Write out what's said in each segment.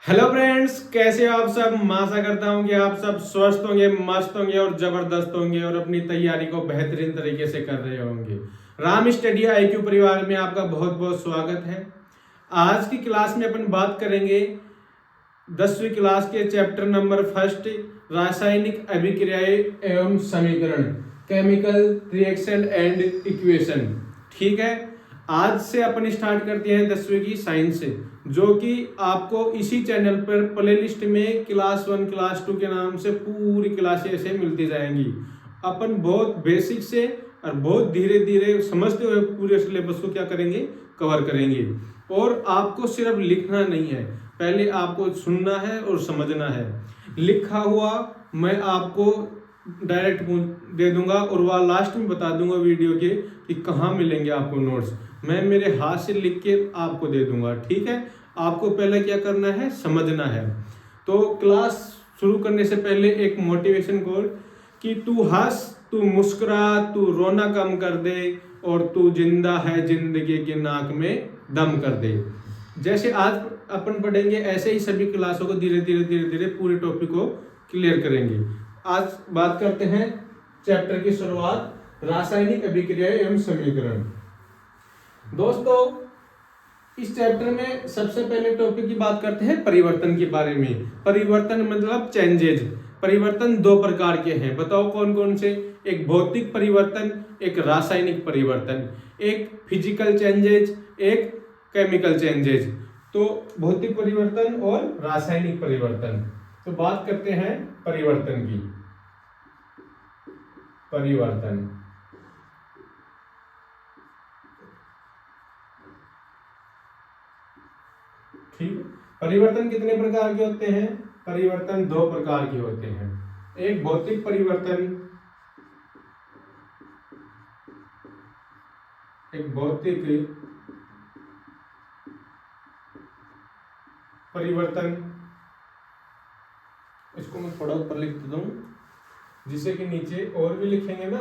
Hello friends, कैसे हो आप सब। मैं आशा करता हूं कि आप सब स्वस्थ होंगे, मस्त होंगे और जबरदस्त होंगे और अपनी तैयारी को बेहतरीन तरीके से कर रहे होंगे। राम स्टडी IQ परिवार में आपका बहुत बहुत स्वागत है। आज की क्लास में अपन बात करेंगे 10वीं क्लास के चैप्टर नंबर फर्स्ट, रासायनिक अभिक्रियाएं एवं समीकरण, केमिकल रिएक्शन एंड इक्वेशन। ठीक है, आज से अपन स्टार्ट करते हैं 10वीं की साइंस से, जो कि आपको इसी चैनल पर प्लेलिस्ट में क्लास 1 क्लास 2 के नाम से पूरी क्लासें ऐसे मिलती जाएंगी। अपन बहुत बेसिक से और बहुत धीरे धीरे समझते हुए पूरे सिलेबस को क्या करेंगे, कवर करेंगे। और आपको सिर्फ लिखना नहीं है, पहले आपको सुनना है और समझना है। लिखा हुआ मैं आपको डायरेक्ट दे दूंगा और वह लास्ट में बता दूंगा वीडियो के कि कहाँ मिलेंगे आपको नोट्स। मैं मेरे हाथ से लिख के आपको दे दूंगा। ठीक है, आपको पहले क्या करना है, समझना है। तो क्लास शुरू करने से पहले एक मोटिवेशन कोड कि तू हंस, तू मुस्कुरा, तू रोना कम कर दे और तू जिंदा है जिंदगी के नाक में दम कर दे। जैसे आज अपन पढ़ेंगे ऐसे ही सभी क्लासों को धीरे धीरे पूरे टॉपिक को क्लियर करेंगे। आज बात करते हैं चैप्टर की शुरुआत, रासायनिक अभिक्रिया एवं समीकरण। दोस्तों, इस चैप्टर में सबसे पहले टॉपिक की बात करते हैं परिवर्तन के बारे में। परिवर्तन मतलब चेंजेज। परिवर्तन दो प्रकार के हैं, बताओ कौन कौन से। एक भौतिक परिवर्तन, एक रासायनिक परिवर्तन। एक फिजिकल चेंजेज, एक केमिकल चेंजेज। तो भौतिक परिवर्तन और रासायनिक परिवर्तन। तो बात करते हैं परिवर्तन की। परिवर्तन ठीक। परिवर्तन कितने प्रकार के होते हैं? परिवर्तन दो प्रकार के होते हैं। एक भौतिक परिवर्तन, एक भौतिक परिवर्तन। इसको मैं थोड़ा ऊपर लिख देता हूं, जिससे कि नीचे और भी लिखेंगे ना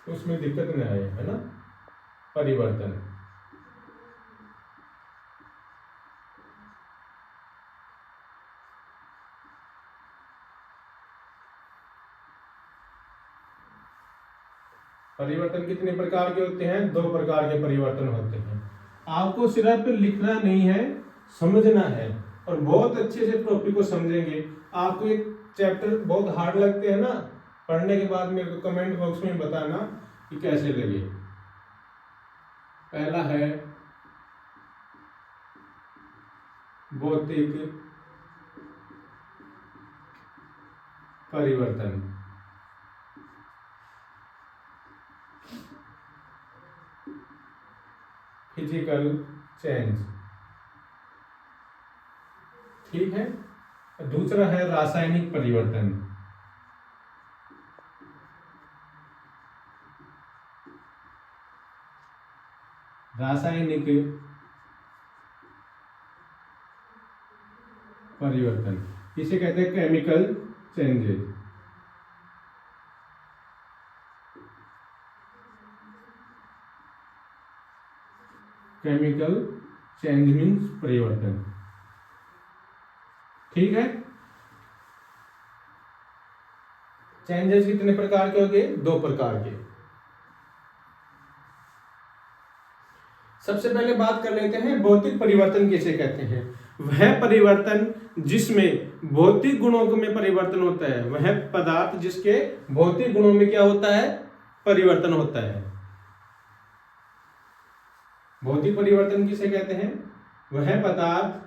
तो उसमें दिक्कत न आए, है ना। परिवर्तन परिवर्तन कितने प्रकार के होते हैं? दो प्रकार के परिवर्तन होते हैं। आपको सिर्फ लिखना नहीं है, समझना है। और बहुत अच्छे से टॉपिक को समझेंगे। आपको एक चैप्टर बहुत हार्ड लगते हैं ना, पढ़ने के बाद मेरे को कमेंट बॉक्स में बताना कि कैसे लगे। पहला है भौतिक परिवर्तन। Physical change. ठीक है। दूसरा है रासायनिक परिवर्तन। रासायनिक परिवर्तन, इसे कहते हैं chemical changes. Chemical change means परिवर्तन। ठीक है। चेंजेस कितने प्रकार के हो गए? दो प्रकार के। सबसे पहले बात कर लेते हैं भौतिक परिवर्तन किसे कहते हैं। वह परिवर्तन जिसमें भौतिक गुणों में परिवर्तन होता है, वह पदार्थ जिसके भौतिक गुणों में क्या होता है, परिवर्तन होता है। भौतिक परिवर्तन किसे कहते हैं? वह पदार्थ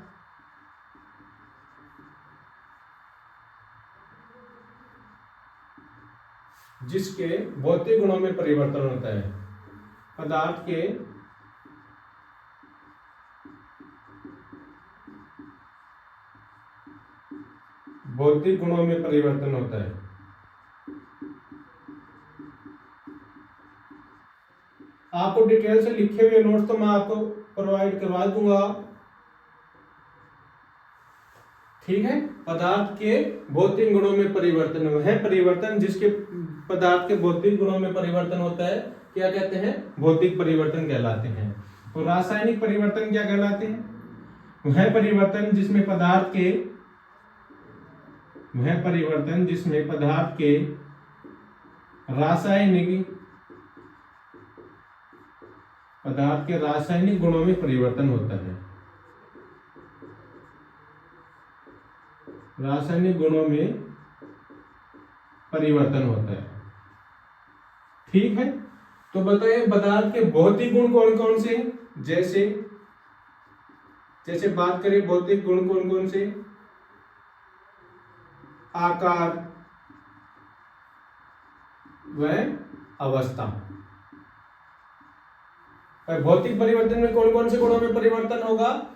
जिसके भौतिक गुणों में परिवर्तन होता है। पदार्थ के भौतिक गुणों में परिवर्तन होता है। आपको डिटेल से लिखे हुए नोट्स तो मैं आपको प्रोवाइड करवा दूंगा। ठीक है। पदार्थ के भौतिक गुणों में परिवर्तन, वह परिवर्तन जिसके पदार्थ के भौतिक गुणों में परिवर्तन होता है, क्या कहते हैं? भौतिक परिवर्तन कहलाते हैं। और रासायनिक परिवर्तन क्या कहलाते हैं? वह परिवर्तन जिसमें पदार्थ के रासायनिक गुणों में परिवर्तन होता है। रासायनिक गुणों में परिवर्तन होता है। ठीक है, तो बताइए पदार्थ के भौतिक गुण कौन कौन से हैं? जैसे बात करें भौतिक गुण कौन कौन से? आकार व अवस्था। भौतिक परिवर्तन में कौन कौन से गुणों में परिवर्तन होगा?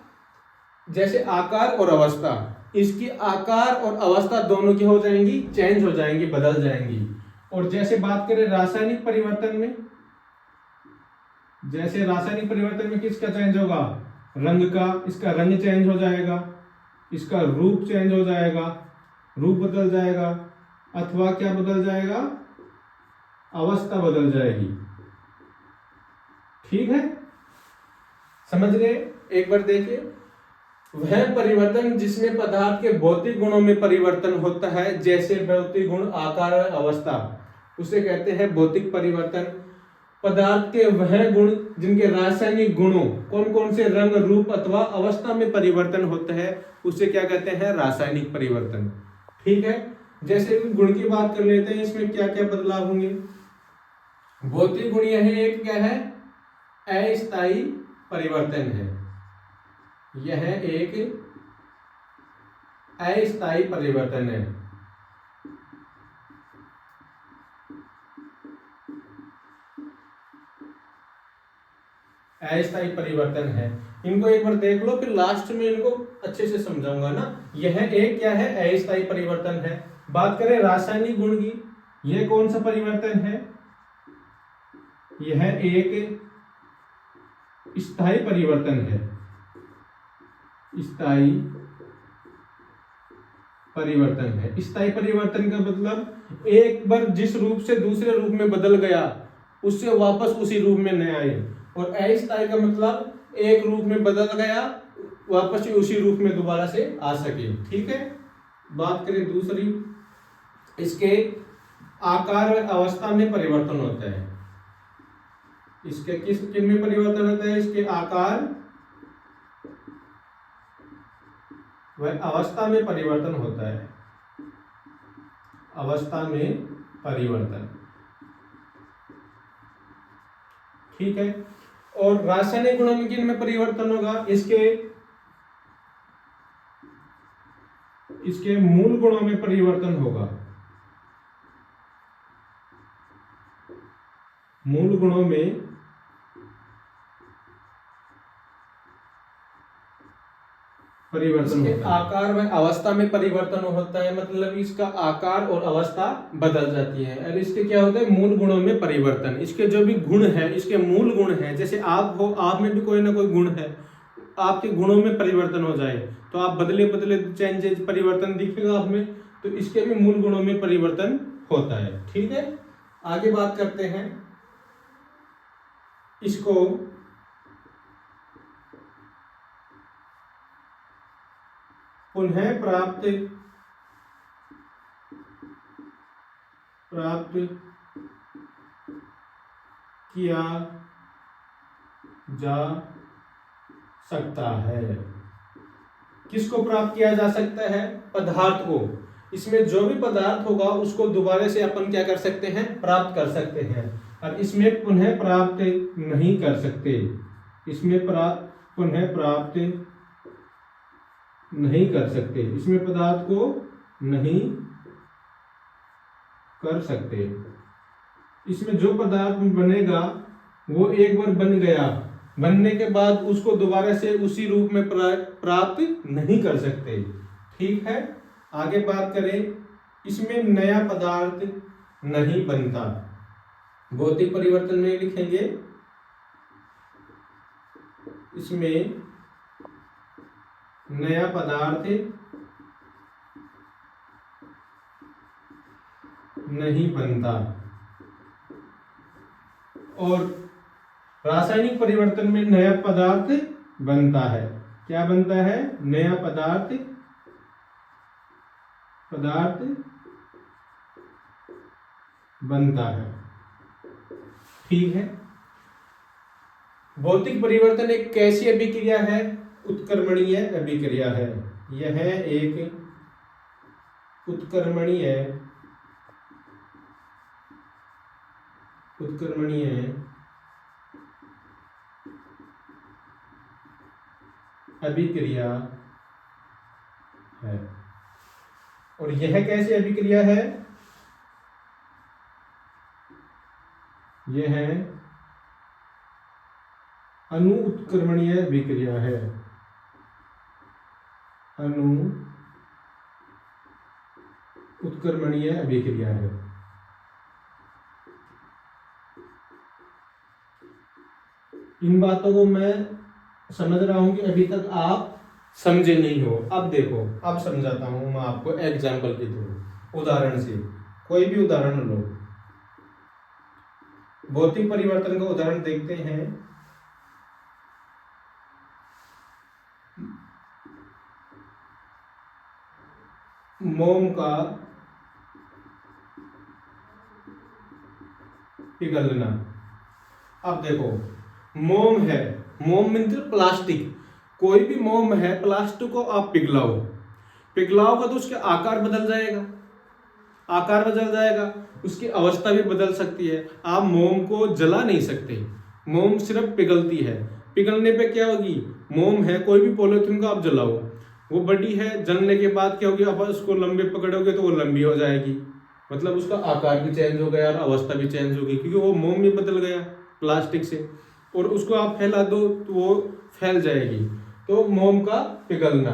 जैसे आकार और अवस्था, इसकी आकार और अवस्था दोनों की हो जाएंगी, चेंज हो जाएंगी, बदल जाएंगी। और जैसे बात करें रासायनिक परिवर्तन में किसका चेंज होगा? रंग का, इसका रंग चेंज हो जाएगा, इसका रूप चेंज हो जाएगा, रूप बदल जाएगा, अथवा क्या बदल जाएगा? अवस्था बदल जाएगी। ठीक है, समझ गए? एक बार देखिए, वह परिवर्तन जिसमें पदार्थ के भौतिक गुणों में परिवर्तन होता है, जैसे भौतिक गुण, आकार और अवस्था, उसे कहते हैं भौतिक परिवर्तन। पदार्थ के वह गुण जिनके रासायनिक गुणों कौन कौन से रंग, रूप अथवा अवस्था में परिवर्तन होता है, उसे क्या कहते हैं? रासायनिक परिवर्तन। ठीक है, जैसे गुण की बात कर लेते हैं, इसमें क्या क्या बदलाव होंगे। भौतिक गुण यह एक क्या है? अस्थायी परिवर्तन है। यह एक अस्थायी परिवर्तन है। अस्थायी परिवर्तन है। इनको एक बार देख लो, फिर लास्ट में इनको अच्छे से समझाऊंगा ना। यह एक क्या है? अस्थायी परिवर्तन है। बात करें रासायनिक गुण की, यह कौन सा परिवर्तन है? यह एक स्थायी परिवर्तन है। स्थायी परिवर्तन है। स्थायी परिवर्तन का मतलब एक बार जिस रूप से दूसरे रूप में बदल गया, उससे वापस उसी रूप में न आए। और अस्थायी का मतलब एक रूप में बदल गया, वापस उसी रूप में दोबारा से आ सके। ठीक है, बात करें दूसरी, इसके आकार व अवस्था में परिवर्तन होता है। इसके किन में परिवर्तन होता है? इसके आकार व अवस्था में परिवर्तन होता है। अवस्था में परिवर्तन। ठीक है, और रासायनिक गुणों में किन में परिवर्तन होगा? इसके मूल गुणों में परिवर्तन होगा। मूल गुणों में परिवर्तन होता है। आकार व अवस्था में परिवर्तन होता है, मतलब इसका आकार और अवस्था बदल जाती है। और इसके क्या होता है? मूल गुणों में परिवर्तन। इसके जो भी गुण है, इसके मूल गुण है, जैसे आप हो, आप में भी कोई ना कोई गुण है, आपके गुणों में परिवर्तन हो जाए तो आप बदले चेंजेस, परिवर्तन दिखेगा आप में, तो इसके भी मूल गुणों में परिवर्तन होता है। ठीक है, आगे बात करते हैं। इसको पुनः प्राप्त किया जा सकता है। किसको प्राप्त किया जा सकता है? पदार्थ को। इसमें जो भी पदार्थ होगा उसको दोबारा से अपन क्या कर सकते हैं? प्राप्त कर सकते हैं। और इसमें पुनः प्राप्त नहीं कर सकते। इसमें पुनः प्राप्त नहीं कर सकते। इसमें पदार्थ को नहीं कर सकते। इसमें जो पदार्थ बनेगा वो एक बार बन गया, बनने के बाद उसको दोबारा से उसी रूप में प्राप्त नहीं कर सकते। ठीक है, आगे बात करें, इसमें नया पदार्थ नहीं बनता। भौतिक परिवर्तन में लिखेंगे, इसमें नया पदार्थ नहीं बनता। और रासायनिक परिवर्तन में नया पदार्थ बनता है। क्या बनता है? नया पदार्थ बनता है। ठीक है। भौतिक परिवर्तन एक कैसी अभिक्रिया है? उत्क्रमणीय अभिक्रिया है। यह एक उत्क्रमणीय अभिक्रिया है। और यह कैसी अभिक्रिया है? यह अणु उत्क्रमणीय अभिक्रिया है। अणु उत्क्रमणीय अभिक्रिया है। इन बातों को मैं समझ रहा हूं कि अभी तक आप समझे नहीं हो। अब देखो, अब समझाता हूं मैं आपको एग्जाम्पल के थ्रू, उदाहरण से। कोई भी उदाहरण लो। भौतिक परिवर्तन का उदाहरण देखते हैं। मोम का पिघलना। अब देखो, मोम है, मोम मीन्स प्लास्टिक। कोई भी मोम है, प्लास्टिक को आप पिघलाओगे तो उसका आकार बदल जाएगा, उसकी अवस्था भी बदल सकती है। आप मोम को जला नहीं सकते, मोम सिर्फ पिघलती है। पिघलने पे क्या होगी? मोम है, कोई भी पॉलिथीन को आप जलाओ, वो बड़ी है, जलने के बाद क्या होगी? आप उसको लंबे पकड़ोगे तो वो लंबी हो जाएगी, मतलब उसका आकार भी चेंज हो गया और अवस्था भी चेंज होगी, क्योंकि वो मोम भी बदल गया प्लास्टिक से। और उसको आप फैला दो तो वो फैल जाएगी। तो मोम का पिघलना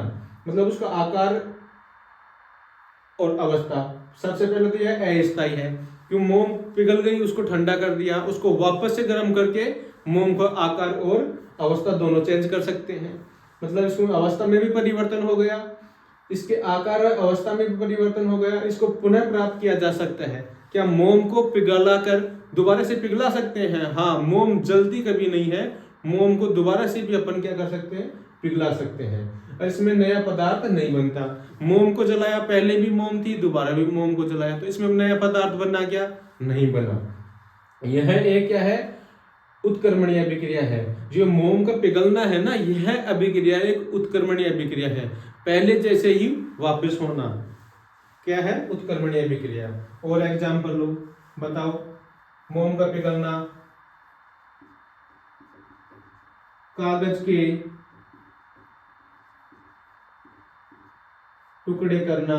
मतलब उसका आकार और अवस्था। सबसे पहले तो यह अस्थायी है, क्यों? मोम पिघल गई, उसको ठंडा कर दिया, उसको वापस से गर्म करके मोम का आकार और अवस्था दोनों चेंज कर सकते हैं। मतलब इसमें अवस्था में भी परिवर्तन हो गया, इसके आकार और अवस्था में भी परिवर्तन हो गया। इसको पुनः प्राप्त किया जा सकता है। क्या मोम को पिघला कर दोबारा से पिघला सकते हैं? हाँ, मोम जल्दी कभी नहीं है, मोम को दोबारा से भी अपन क्या कर सकते हैं? पिघला सकते हैं। और इसमें नया पदार्थ नहीं बनता। मोम को जलाया, पहले भी मोम थी, दोबारा भी मोम को जलाया, तो इसमें नया पदार्थ बनना क्या? नहीं बना। यह एक क्या है? उत्क्रमणीय अभिक्रिया है। जो मोम का पिघलना है ना, यह अभिक्रिया एक उत्क्रमणीय अभिक्रिया है। पहले जैसे ही वापस होना क्या है? उत्क्रमणीय अभिक्रिया। और एग्जाम्पल लो, बताओ। मोम का पिघलना, कागज के टुकड़े करना,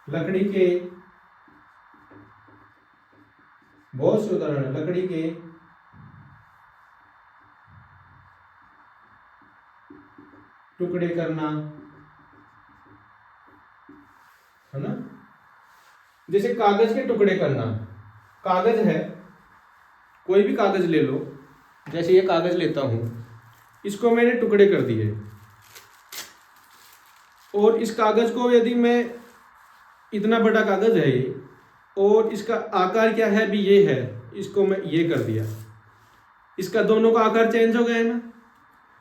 लकड़ी के, बहुत से उदाहरण है। लकड़ी के टुकड़े करना, है ना? जैसे कागज के टुकड़े करना, कागज है, कोई भी कागज ले लो, जैसे ये कागज लेता हूं, इसको मैंने टुकड़े कर दिए, और इस कागज को यदि मैं, इतना बड़ा कागज है ये, और इसका आकार क्या है? भी ये है, इसको मैं ये कर दिया, इसका दोनों का आकार चेंज हो गया है ना,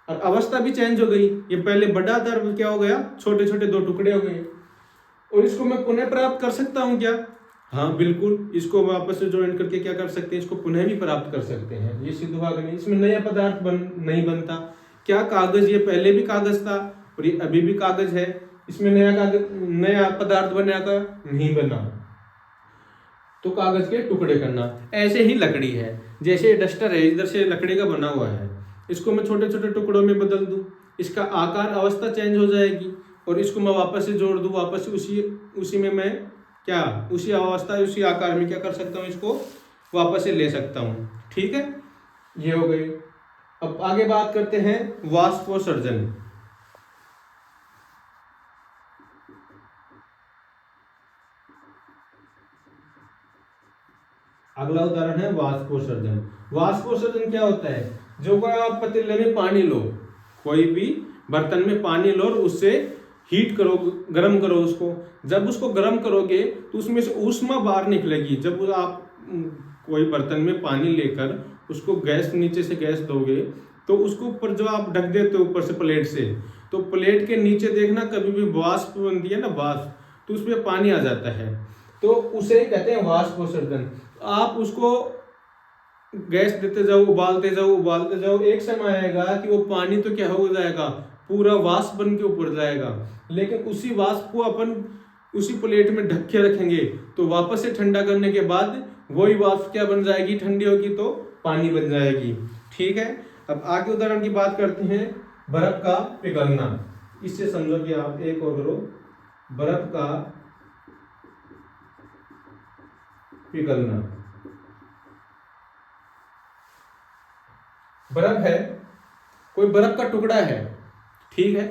और अवस्था भी चेंज हो गई। ये पहले बड़ा था, क्या हो गया? छोटे छोटे दो टुकड़े हो गए। और इसको मैं पुनः प्राप्त कर सकता हूं क्या? हाँ बिल्कुल, इसको वापस से ज्वाइन करके क्या कर सकते हैं? इसको पुनः भी प्राप्त कर सकते हैं। ये सिद्धभाग नहीं, इसमें नया पदार्थ नहीं बनता। क्या कागज ये पहले भी कागज था और ये अभी भी कागज है, इसमें नया पदार्थ बना का नहीं बना। तो कागज के टुकड़े करना। ऐसे ही लकड़ी है, जैसे डस्टर है, इधर से लकड़ी का बना हुआ है, इसको मैं छोटे छोटे टुकड़ों में बदल दूं, इसका आकार अवस्था चेंज हो जाएगी, और इसको मैं वापस से जोड़ दूं, वापस से उसी में मैं क्या, उसी अवस्था उसी आकार में क्या कर सकता हूं? इसको वापस से ले सकता हूं। ठीक है, ये हो गई। अब आगे बात करते हैं वाष्पोत्सर्जन। अगला उदाहरण है वाष्पोत्सर्जन। वाष्पोत्सर्जन क्या होता है? जो कोई आप पतीले में पानी लो, कोई भी बर्तन में पानी लो और उससे हीट करो, गर्म करो उसको। जब उसको गर्म करोगे तो उसमें से ऊष्मा बाहर निकलेगी। जब आप कोई बर्तन में पानी लेकर उसको गैस, नीचे से गैस दोगे तो उसको ऊपर जो आप ढक देते हो ऊपर से प्लेट से, तो प्लेट के नीचे देखना कभी भी वाष्प बनती है ना, वाष्प, तो उसमें पानी आ जाता है, तो उसे कहते हैं वाष्पोत्सर्जन। आप उसको गैस देते जाओ, उबालते जाओ उबालते जाओ, एक समय आएगा कि वो पानी तो क्या हो जाएगा, पूरा वाष्प बन के ऊपर जाएगा, लेकिन उसी वाष्प को अपन उसी प्लेट में ढक के रखेंगे तो वापस से ठंडा करने के बाद वही वाष्प क्या बन जाएगी, ठंडी होगी तो पानी बन जाएगी। ठीक है, अब आगे उदाहरण की बात करते हैं, बर्फ का पिघलना। इससे समझोगे आप, एक और करो, बर्फ का पिघलना। बर्फ है, कोई बर्फ का टुकड़ा है, ठीक है,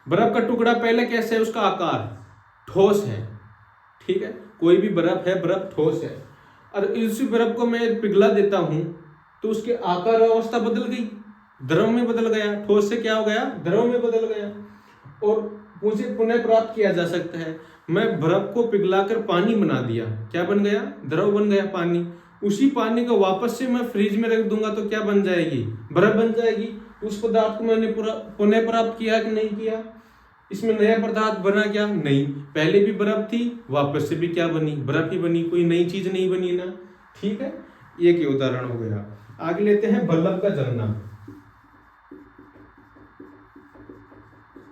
बर्फ का टुकड़ा पहले कैसे है, उसका आकार ठोस है, ठीक है, कोई भी बर्फ है, बर्फ ठोस है, और इसी बर्फ को मैं पिघला देता हूं तो उसके आकार और अवस्था बदल गई, द्रव में बदल गया, ठोस से क्या हो गया, द्रव में बदल गया, और उसे पुनः प्राप्त किया जा सकता है। मैं बर्फ को पिघलाकर पानी बना दिया, क्या बन गया, द्रव बन गया, पानी। उसी पानी को वापस से मैं फ्रिज में रख दूंगा तो क्या बन जाएगी, बर्फ बन जाएगी। उस पदार्थ को मैंने पुनः प्राप्त किया कि नहीं किया, इसमें नया पदार्थ बना क्या, नहीं, पहले भी बर्फ थी, वापस से भी क्या बनी, बर्फ ही बनी, कोई नई चीज नहीं बनी ना। ठीक है, एक उदाहरण हो गया। आगे लेते हैं बल्ब का जलना।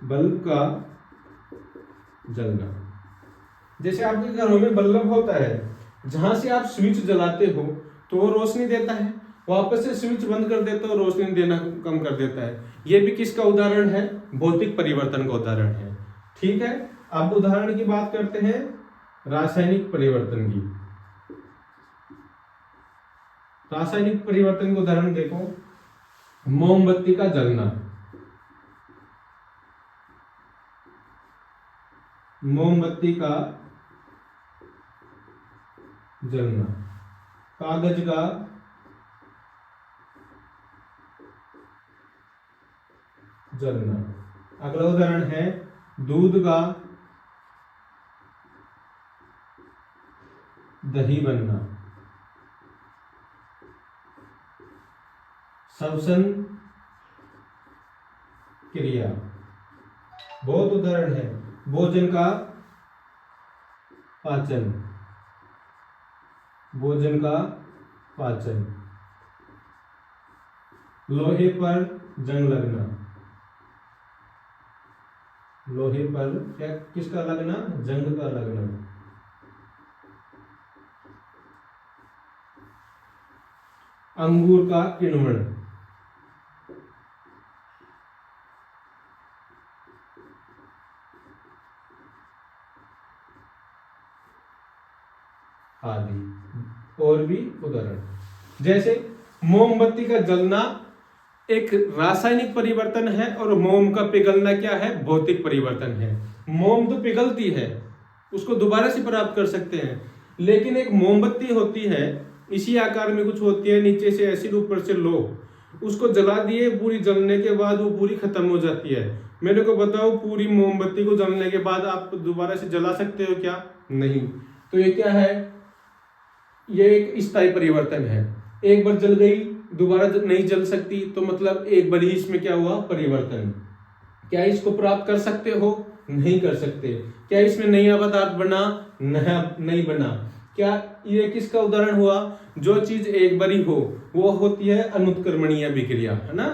बल्ब का जलना, जैसे आपके घरों में बल्ब होता है, जहां से आप स्विच जलाते हो तो वो रोशनी देता है, वापस से स्विच बंद कर देते हो, रोशनी देना कम कर देता है। ये भी किसका उदाहरण है, भौतिक परिवर्तन का उदाहरण है। ठीक है, अब उदाहरण की बात करते हैं रासायनिक परिवर्तन की। रासायनिक परिवर्तन का उदाहरण देखो, मोमबत्ती का जलना। मोमबत्ती का जलना, कागज का जलना। अगला उदाहरण है दूध का दही बनना। श्वसन क्रिया, बहुत उदाहरण है, भोजन का पाचन, भोजन का पाचन। लोहे पर जंग लगना, लोहे पर क्या, किसका लगना, जंग का लगना। अंगूर का किण्वन, आदि और भी उदाहरण। जैसे मोमबत्ती का जलना एक रासायनिक परिवर्तन है और मोम का पिघलना क्या है, भौतिक परिवर्तन है। मोम तो पिघलती है, उसको दोबारा से प्राप्त कर सकते हैं, लेकिन एक मोमबत्ती होती है, इसी आकार में कुछ होती है, नीचे से एसिड ऊपर से लो, उसको जला दिए, पूरी जलने के बाद वो पूरी खत्म हो जाती है। मेरे को बताओ, पूरी मोमबत्ती को जलने के बाद आप दोबारा से जला सकते हो क्या, नहीं। तो ये क्या है, ये एक स्थायी परिवर्तन है, एक बार जल गई दोबारा नहीं जल सकती, तो मतलब एक बार ही इसमें क्या हुआ, परिवर्तन। क्या इसको प्राप्त कर सकते हो, नहीं कर सकते। क्या इसमें नया पदार्थ बना, नहीं बना। क्या ये किसका उदाहरण हुआ, जो चीज एक बारी हो वो होती है अनुत्क्रमणीय अभिक्रिया, है ना।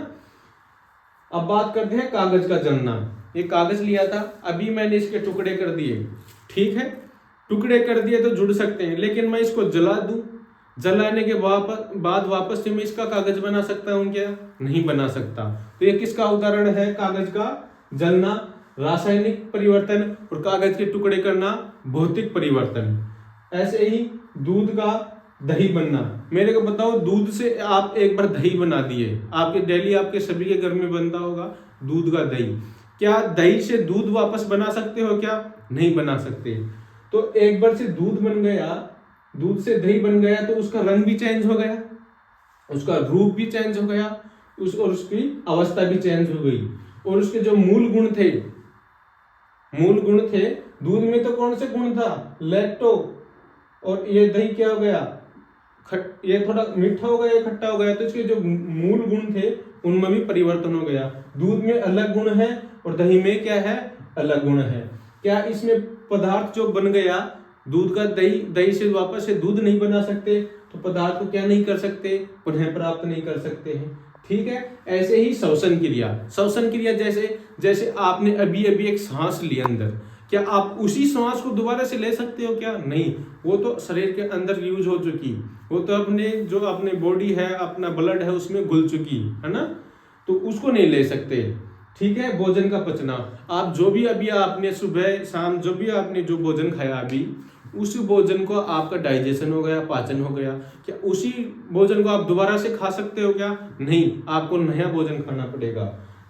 अब बात करते हैं कागज का जलना। ये कागज लिया था, अभी मैंने इसके टुकड़े कर दिए, ठीक है, टुकड़े कर दिए तो जुड़ सकते हैं, लेकिन मैं इसको जला दूं, जलाने के बाद वापस से मैं इसका कागज बना सकता हूं क्या, नहीं बना सकता। तो ये किसका उदाहरण है, कागज का जलना, रासायनिक परिवर्तन, और कागज के टुकड़े करना, भौतिक परिवर्तन। ऐसे ही दूध का दही बनना। मेरे को बताओ, दूध से आप एक बार दही बना दिए, आपके डेली आपके सभी के घर में बनता होगा दूध का दही, क्या दही से दूध वापस बना सकते हो क्या, नहीं बना सकते। तो एक बार से दूध बन गया, दूध से दही बन गया, तो उसका रंग भी चेंज हो गया, उसका रूप भी चेंज हो गया, और उसकी अवस्था भी चेंज हो गई, और उसके जो मूल गुण थे, दूध में तो कौन से गुण था, लैक्टो, और ये दही क्या हो गया, ये थोड़ा मीठा हो गया, ये खट्टा हो गया, तो इसके जो मूल गुण थे उनमें भी परिवर्तन हो गया। दूध में अलग गुण है और दही में क्या है, अलग गुण है। क्या इसमें पदार्थ जो बन गया दूध का, दही, दही से वापस से दूध नहीं बना सकते, तो पदार्थ को क्या नहीं कर सकते, पुनः प्राप्त नहीं कर सकते हैं। ठीक है, ऐसे ही श्वसन क्रिया, श्वसन क्रिया जैसे जैसे आपने अभी अभी एक सांस ली अंदर, क्या आप उसी सांस को दोबारा से ले सकते हो क्या, नहीं, वो तो शरीर के अंदर यूज हो चुकी, वो तो अपने जो अपने बॉडी है, अपना ब्लड है उसमें घुल चुकी है ना, तो उसको नहीं ले सकते। ठीक है, भोजन का पचना, आप जो भी अभी आपने सुबह शाम जो भी आपने जो भोजन खाया अभी, उस भोजन को आपका डाइजेशन हो गया, पाचन हो गया, क्या उसी भोजन को आप दोबारा से खा सकते हो क्या, नहीं, आपको नया भोजन खाना पड़ेगा।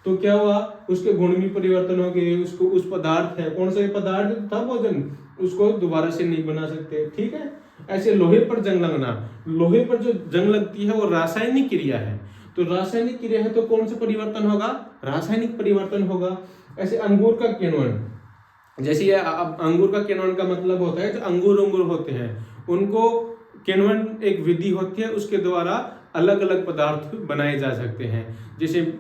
तो क्या हुआ, उसके गुण में परिवर्तन हो गए, उसको उस पदार्थ है, कौन सा पदार्थ था भोजन, उसको दोबारा से नहीं बना सकते। ठीक है, ऐसे लोहे पर जंग लगना, लोहे पर जो जंग लगती है वो रासायनिक क्रिया है, तो रासायनिक क्रिया है तो कौन सा परिवर्तन होगा, रासायनिक परिवर्तन होगा। ऐसे अंगूर का किण्वन, जैसे अब अंगूर का किण्वन का मतलब होता है जो अंगूर होते हैं उनको किण्वन एक विधि होती है, उसके द्वारा अलग अलग पदार्थ बनाए जा सकते हैं। जैसे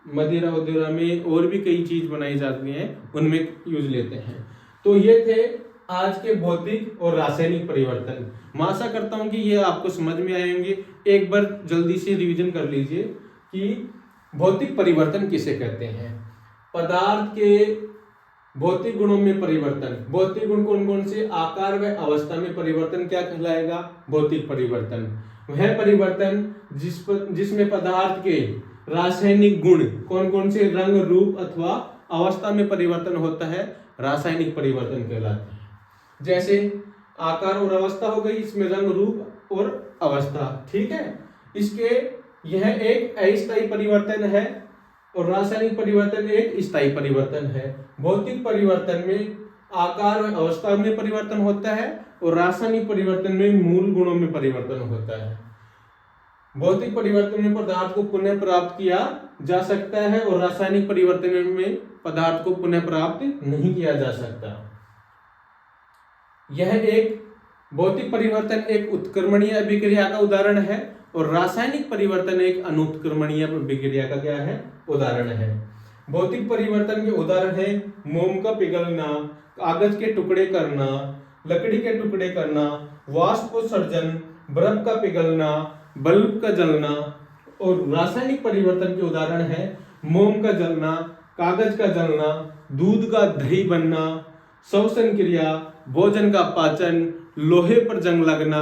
मदिरा वदिरा में और भी कई चीज बनाई जाती हैं, उनमें यूज लेते हैं। तो ये थे आज के भौतिक और रासायनिक परिवर्तन। मैं आशा करता हूं कि ये आपको समझ में आएंगे। एक बार जल्दी से रिवीजन कर लीजिए कि भौतिक परिवर्तन किसे कहते हैं। पदार्थ के भौतिक गुणों में परिवर्तन, भौतिक गुण कौन कौन से, आकार व अवस्था में परिवर्तन क्या कहलाएगा, भौतिक परिवर्तन। वह परिवर्तन जिसमें पदार्थ के रासायनिक गुण कौन कौन से, रंग रूप अथवा अवस्था में परिवर्तन होता है, रासायनिक परिवर्तन कहलाते हैं। जैसे आकार और अवस्था हो गई, इसमें रंग रूप और अवस्था। ठीक है, इसके यह एक अस्थायी परिवर्तन है और रासायनिक परिवर्तन एक स्थायी परिवर्तन है। भौतिक परिवर्तन में आकार और अवस्था में परिवर्तन होता है और रासायनिक परिवर्तन में मूल गुणों में परिवर्तन होता है। भौतिक परिवर्तन में पदार्थ को पुनः प्राप्त किया जा सकता है और रासायनिक परिवर्तन में पदार्थ को पुनः प्राप्त नहीं किया जा सकता। यह एक भौतिक परिवर्तन एक उत्क्रमणीय अभिक्रिया का उदाहरण है और रासायनिक परिवर्तन एक अनुत्क्रमणीय अभिक्रिया का क्या है, उदाहरण है। भौतिक परिवर्तन के उदाहरण है मोम का पिघलना, कागज के टुकड़े करना, लकड़ी के टुकड़े करना, वाष्पोत्सर्जन, बर्फ का पिघलना, बल्ब का जलना। और रासायनिक परिवर्तन के उदाहरण है मोम का जलना, कागज का जलना, दूध का दही बनना, श्वसन क्रिया, भोजन का पाचन, लोहे पर जंग लगना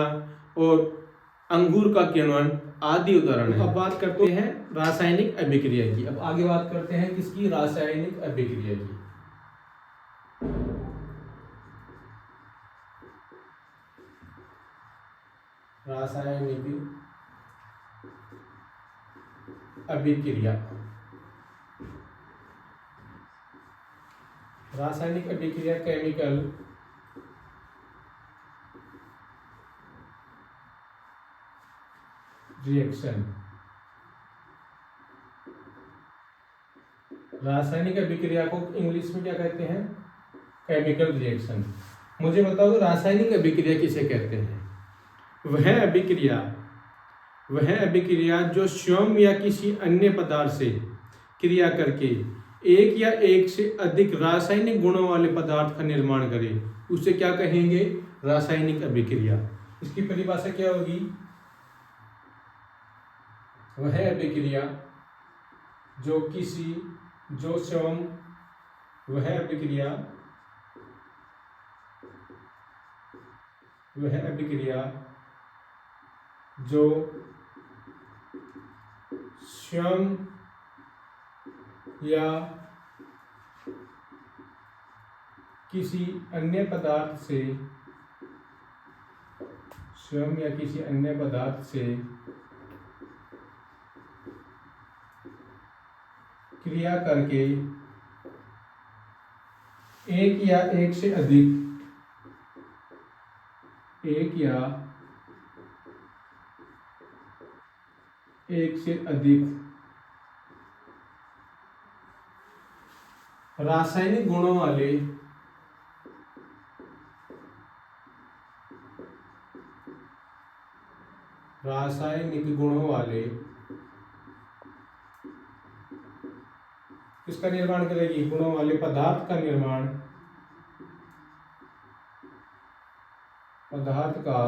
और अंगूर का किण्वन आदि उदाहरण है। अब बात करते हैं रासायनिक अभिक्रिया की। अब आगे बात करते हैं किसकी, रासायनिक अभिक्रिया की। रासायनिक अभिक्रिया, रासायनिक अभिक्रिया केमिकल रिएक्शन। रासायनिक अभिक्रिया को इंग्लिश में क्या कहते हैं, केमिकल रिएक्शन। मुझे बताओ रासायनिक अभिक्रिया किसे कहते हैं। वह अभिक्रिया जो स्वयं या किसी अन्य पदार्थ से क्रिया करके एक या एक से अधिक रासायनिक गुणों वाले पदार्थ का निर्माण करे, उसे क्या कहेंगे, रासायनिक अभिक्रिया। इसकी परिभाषा क्या होगी, वह अभिक्रिया जो स्वयं, वह अभिक्रिया जो स्वयं या किसी अन्य पदार्थ से क्रिया करके एक या एक से अधिक रासायनिक गुणों वाले रासायनिक गुणों वाले किसका निर्माण करेगी, गुणों वाले पदार्थ का निर्माण, पदार्थ का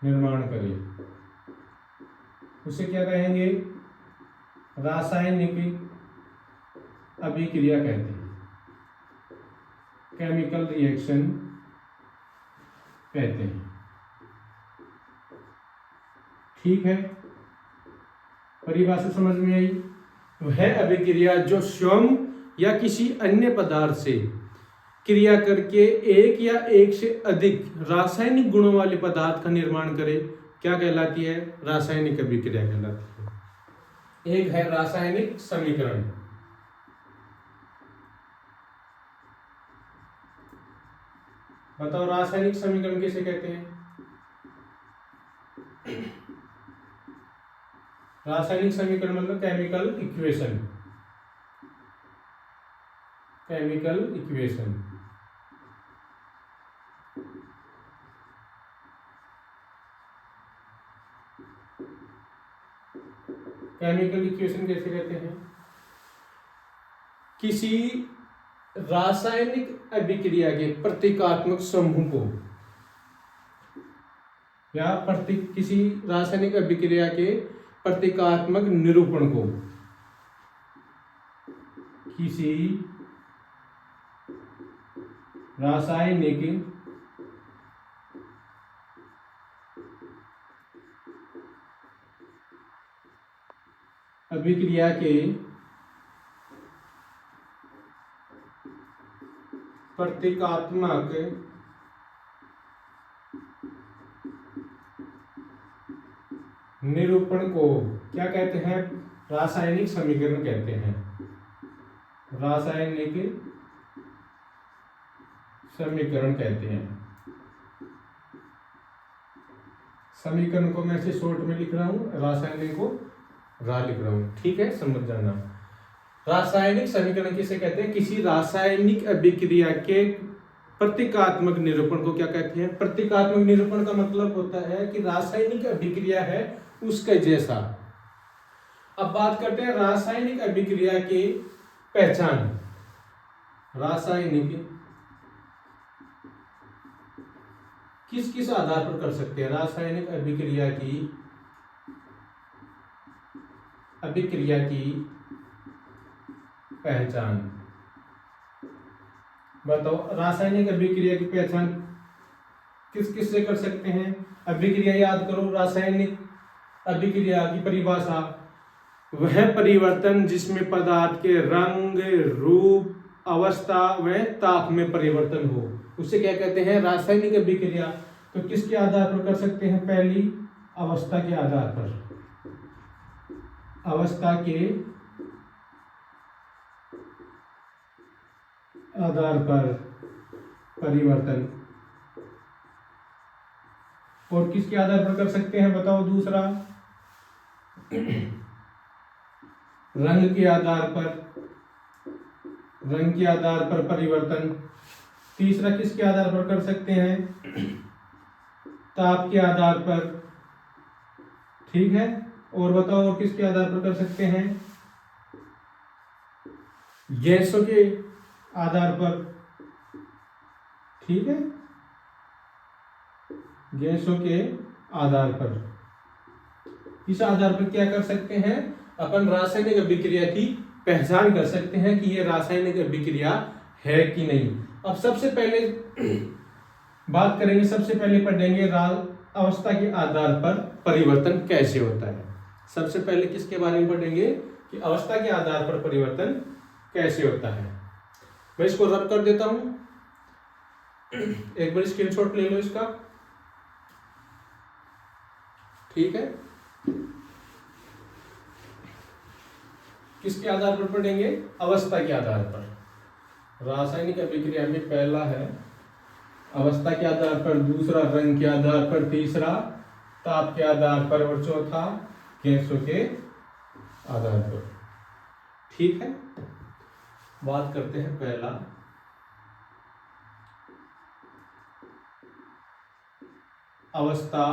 निर्माण करे, उसे क्या कहेंगे, रासायनिक अभिक्रिया कहते हैं, केमिकल रिएक्शन कहते हैं। ठीक है, परिभाषा समझ में आई। वह अभिक्रिया जो स्वयं या किसी अन्य पदार्थ से क्रिया करके एक या एक से अधिक रासायनिक गुणों वाले पदार्थ का निर्माण करे, क्या कहलाती है, रासायनिक अभिक्रिया कहलाती है। एक है रासायनिक समीकरण। बताओ रासायनिक समीकरण किसे कहते हैं। रासायनिक समीकरण मतलब chemical equation, chemical equation. Chemical equation कैसे कहते हैं, किसी रासायनिक अभिक्रिया के प्रतीकात्मक समूह को या किसी रासायनिक अभिक्रिया के प्रतीकात्मक निरूपण को किसी रासायनिक अभिक्रिया के प्रतीकात्मक निरूपण को क्या कहते हैं, रासायनिक समीकरण कहते हैं। रासायनिक समीकरण कहते हैं। समीकरण को मैं इसे शॉर्ट में लिख रहा हूं, रासायनिक को रा लिख रहा हूं। ठीक है, समझ जाना। रासायनिक समीकरण किसे कहते हैं, किसी रासायनिक अभिक्रिया के प्रतीकात्मक निरूपण को क्या कहते हैं। प्रतीकात्मक निरूपण का मतलब होता है कि रासायनिक अभिक्रिया है उसके जैसा। अब बात करते हैं रासायनिक अभिक्रिया की पहचान। रासायनिक किस किस आधार पर कर सकते हैं, रासायनिक अभिक्रिया की पहचान। बताओ रासायनिक अभिक्रिया की पहचान किस किस से कर सकते हैं। अभिक्रिया याद करो, रासायनिक अभिक्रिया की परिभाषा, वह परिवर्तन जिसमें पदार्थ के रंग, रूप, अवस्था व ताप में परिवर्तन हो, उसे क्या कहते हैं, रासायनिक अभिक्रिया। तो किसके आधार पर कर सकते हैं, पहली अवस्था के आधार पर, अवस्था के आधार पर परिवर्तन। और किसके आधार पर कर सकते हैं, बताओ दूसरा, रंग के आधार पर, रंग के आधार पर परिवर्तन। तीसरा किसके आधार पर कर सकते हैं, ताप के आधार पर। ठीक है, और बताओ और किसके आधार पर कर सकते हैं, गैसों के आधार पर। ठीक है, गैसों के आधार पर। इस आधार पर क्या कर सकते हैं, अपन रासायनिक अभिक्रिया की पहचान कर सकते हैं कि यह रासायनिक अभिक्रिया है कि नहीं। अब सबसे पहले बात करेंगे, सबसे पहले पढ़ेंगे अवस्था के आधार पर परिवर्तन कैसे होता है। सबसे पहले किसके बारे में पढ़ेंगे कि अवस्था के आधार पर परिवर्तन कैसे होता है। मैं इसको रब कर देता हूं, एक बार स्क्रीनशॉट ले लो इसका। ठीक है, किसके आधार पर पढ़ेंगे, अवस्था के आधार पर। रासायनिक अभिक्रिया में पहला है अवस्था के आधार पर, दूसरा रंग के आधार पर, तीसरा ताप के आधार पर और चौथा गैसों के आधार पर। ठीक है, बात करते हैं पहला अवस्था,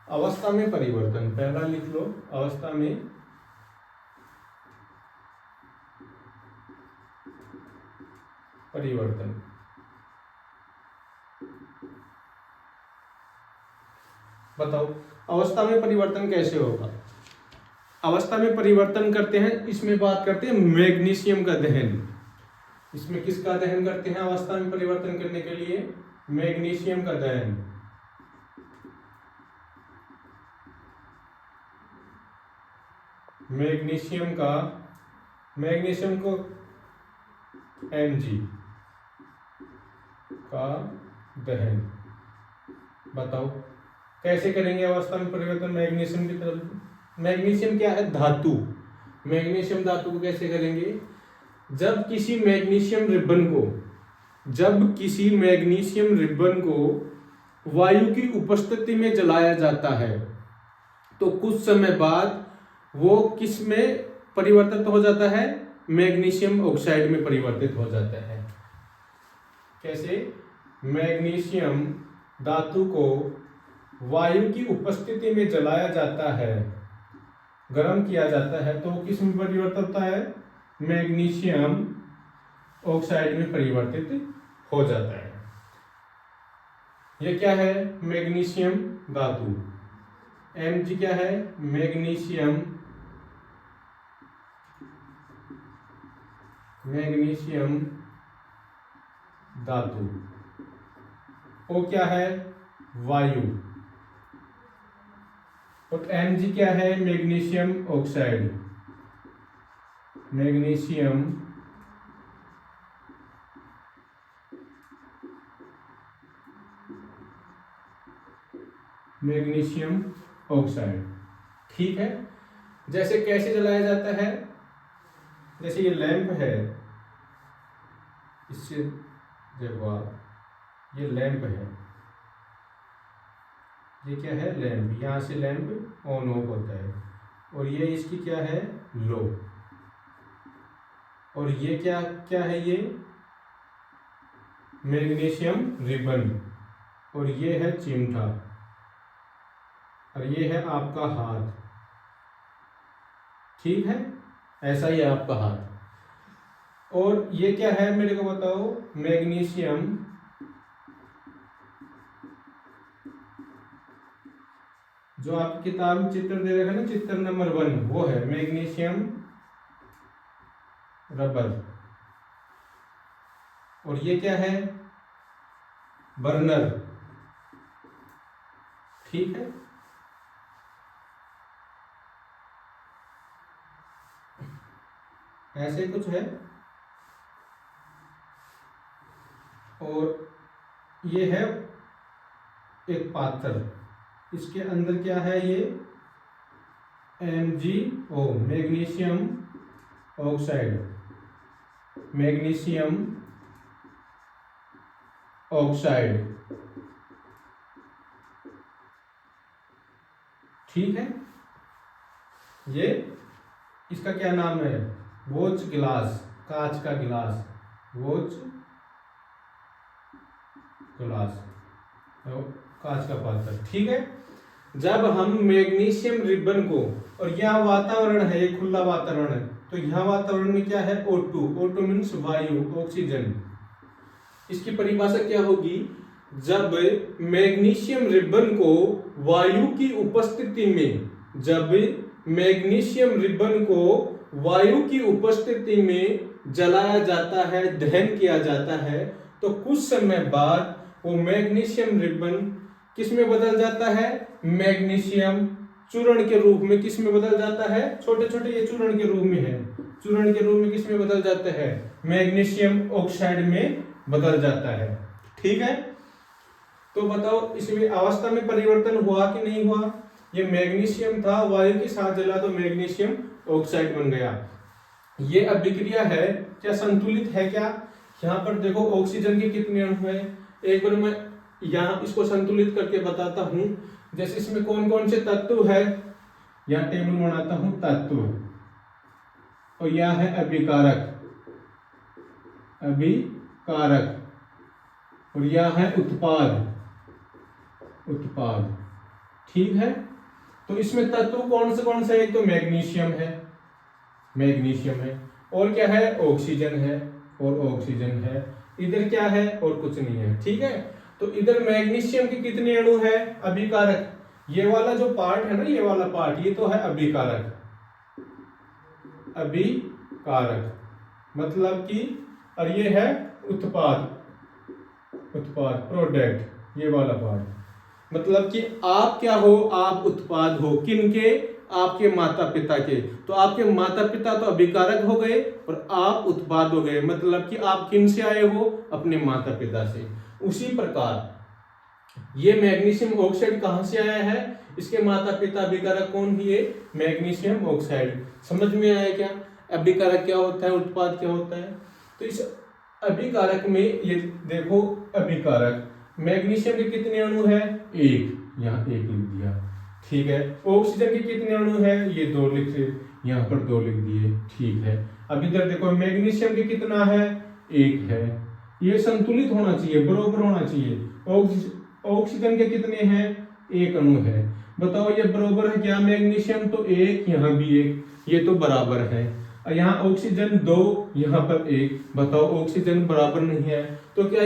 अवस्था में परिवर्तन, पहला लिख लो, अवस्था में परिवर्तन। बताओ अवस्था में परिवर्तन कैसे होगा? अवस्था में परिवर्तन करते हैं, इसमें बात करते हैं मैग्नीशियम का दहन। इसमें किसका दहन करते हैं अवस्था में परिवर्तन करने के लिए? मैग्नीशियम का दहन। मैग्नीशियम का, मैग्नीशियम को Mg का दहन। बताओ कैसे करेंगे अवस्था में परिवर्तन मैग्नीशियम की तरफ? मैग्नीशियम क्या है? धातु। मैग्नीशियम धातु को कैसे करेंगे? जब किसी मैग्नीशियम रिबन को, जब किसी मैग्नीशियम रिबन को वायु की उपस्थिति में जलाया जाता है तो कुछ समय बाद वो किस में परिवर्तित हो जाता है? मैग्नीशियम ऑक्साइड में परिवर्तित हो जाता है। कैसे? मैग्नीशियम धातु को वायु की उपस्थिति में जलाया जाता है, गर्म किया जाता है, तो किस में परिवर्तित होता है? मैग्नीशियम ऑक्साइड में परिवर्तित हो जाता है। ये क्या है? मैग्नीशियम धातु। Mg क्या है? मैग्नीशियम, मैग्नीशियम धातु। O क्या है? वायु। और Mg क्या है? Magnesium oxide. Magnesium magnesium oxide. ठीक है। जैसे कैसे जलाया जाता है? जैसे ये लैंप है, इससे देखो आप, ये लैंप है, ये क्या है? लैंप। यहां से लैंप ऑन ऑफ होता है और ये इसकी क्या है? लो। और ये क्या क्या है? ये मैग्नीशियम रिबन और ये है चिमटा और ये है आपका हाथ। ठीक है, ऐसा ही है आपका हाथ। और ये क्या है मेरे को बताओ? मैग्नीशियम, जो आपकी किताब में चित्र दे रखा है ना, चित्र नंबर 1, वो है मैग्नीशियम रबर। और ये क्या है? बर्नर। ठीक है। ऐसे कुछ है। और ये है एक पात्र, इसके अंदर क्या है? ये MgO, magnesium oxide, magnesium oxide. ठीक है। ये इसका क्या नाम है? वोच गिलास, कांच का गिलास, वोच गिलास, कांच का पात्र। ठीक है। जब हम मैग्नीशियम रिबन को, और यह वातावरण है, ये खुला वातावरण है, तो यह वातावरण में क्या है? O2। O2 मीन्स वायु, ऑक्सीजन। इसकी परिभाषा क्या होगी? जब मैग्नीशियम रिबन को वायु की उपस्थिति में, जब मैग्नीशियम रिबन को वायु की उपस्थिति में जलाया जाता है, दहन किया जाता है, तो कुछ समय बाद वो मैग्नीशियम रिबन किस में बदल जाता है? मैग्नीशियम चूर्ण के रूप में। किस में बदल जाता है? छोटे छोटे ये चूर्ण के रूप में है, चूर्ण के रूप में किस में बदल जाता है? मैग्नीशियम ऑक्साइड में बदल जाता है। ठीक है। तो बताओ इसमें अवस्था में परिवर्तन हुआ कि नहीं हुआ? ये मैग्नीशियम था, वायु के साथ जला तो मैग्नीशियम ऑक्साइड बन गया। ये अभिक्रिया है क्या? संतुलित है क्या? यहाँ पर देखो ऑक्सीजन के कितने अणु है। एक बार मैं यहाँ इसको संतुलित करके बताता हूं। जैसे इसमें कौन कौन से तत्व है, यहाँ टेबल बनाता हूं, तत्व, और यह है अभिकारक, अभिकारक, और यह है उत्पाद, उत्पाद। ठीक है, तो इसमें तत्व कौन से है? एक तो मैग्नीशियम है, मैग्नीशियम है, और क्या है? ऑक्सीजन है, और ऑक्सीजन है। इधर क्या है? और कुछ नहीं है। ठीक है, तो इधर मैग्नीशियम के कितने अणु है? अभिकारक। ये वाला जो पार्ट है ना, ये वाला पार्ट, ये तो है अभिकारक, अभिकारक मतलब कि, और ये है उत्पाद, उत्पाद प्रोडक्ट, ये वाला पार्ट। मतलब कि आप क्या हो? आप उत्पाद हो। किनके? आपके माता पिता के। तो आपके माता पिता तो अभिकारक हो गए और आप उत्पाद हो गए। मतलब कि आप किन से आए हो? अपने माता पिता से। उसी प्रकार ये मैग्नीशियम ऑक्साइड कहां से आया है? इसके माता पिता अभिकारक कौन हुए? Magnesium oxide. समझ में आया क्या? अभिकारक क्या होता है, उत्पाद क्या होता है? तो इस अभिकारक में ये देखो, अभिकारक मैग्नीशियम के कितने अणु है? एक, यहाँ एक लिख दिया। ठीक है, ऑक्सीजन के कितने अणु है? ये दो लिख, यहाँ पर दो लिख दिए। ठीक है, अब इधर देखो मैग्नीशियम के कितना है? एक है। ये संतुलित होना चाहिए, बराबर होना चाहिए। ऑक्सीजन के कितने हैं? एक अणु है। बताओ ये बराबर है क्या? मैग्नीशियम तो एक, यहाँ भी एक, ये तो बराबर है। यहाँ ऑक्सीजन दो, यहाँ पर एक। बताओ ऑक्सीजन बराबर नहीं है, तो क्या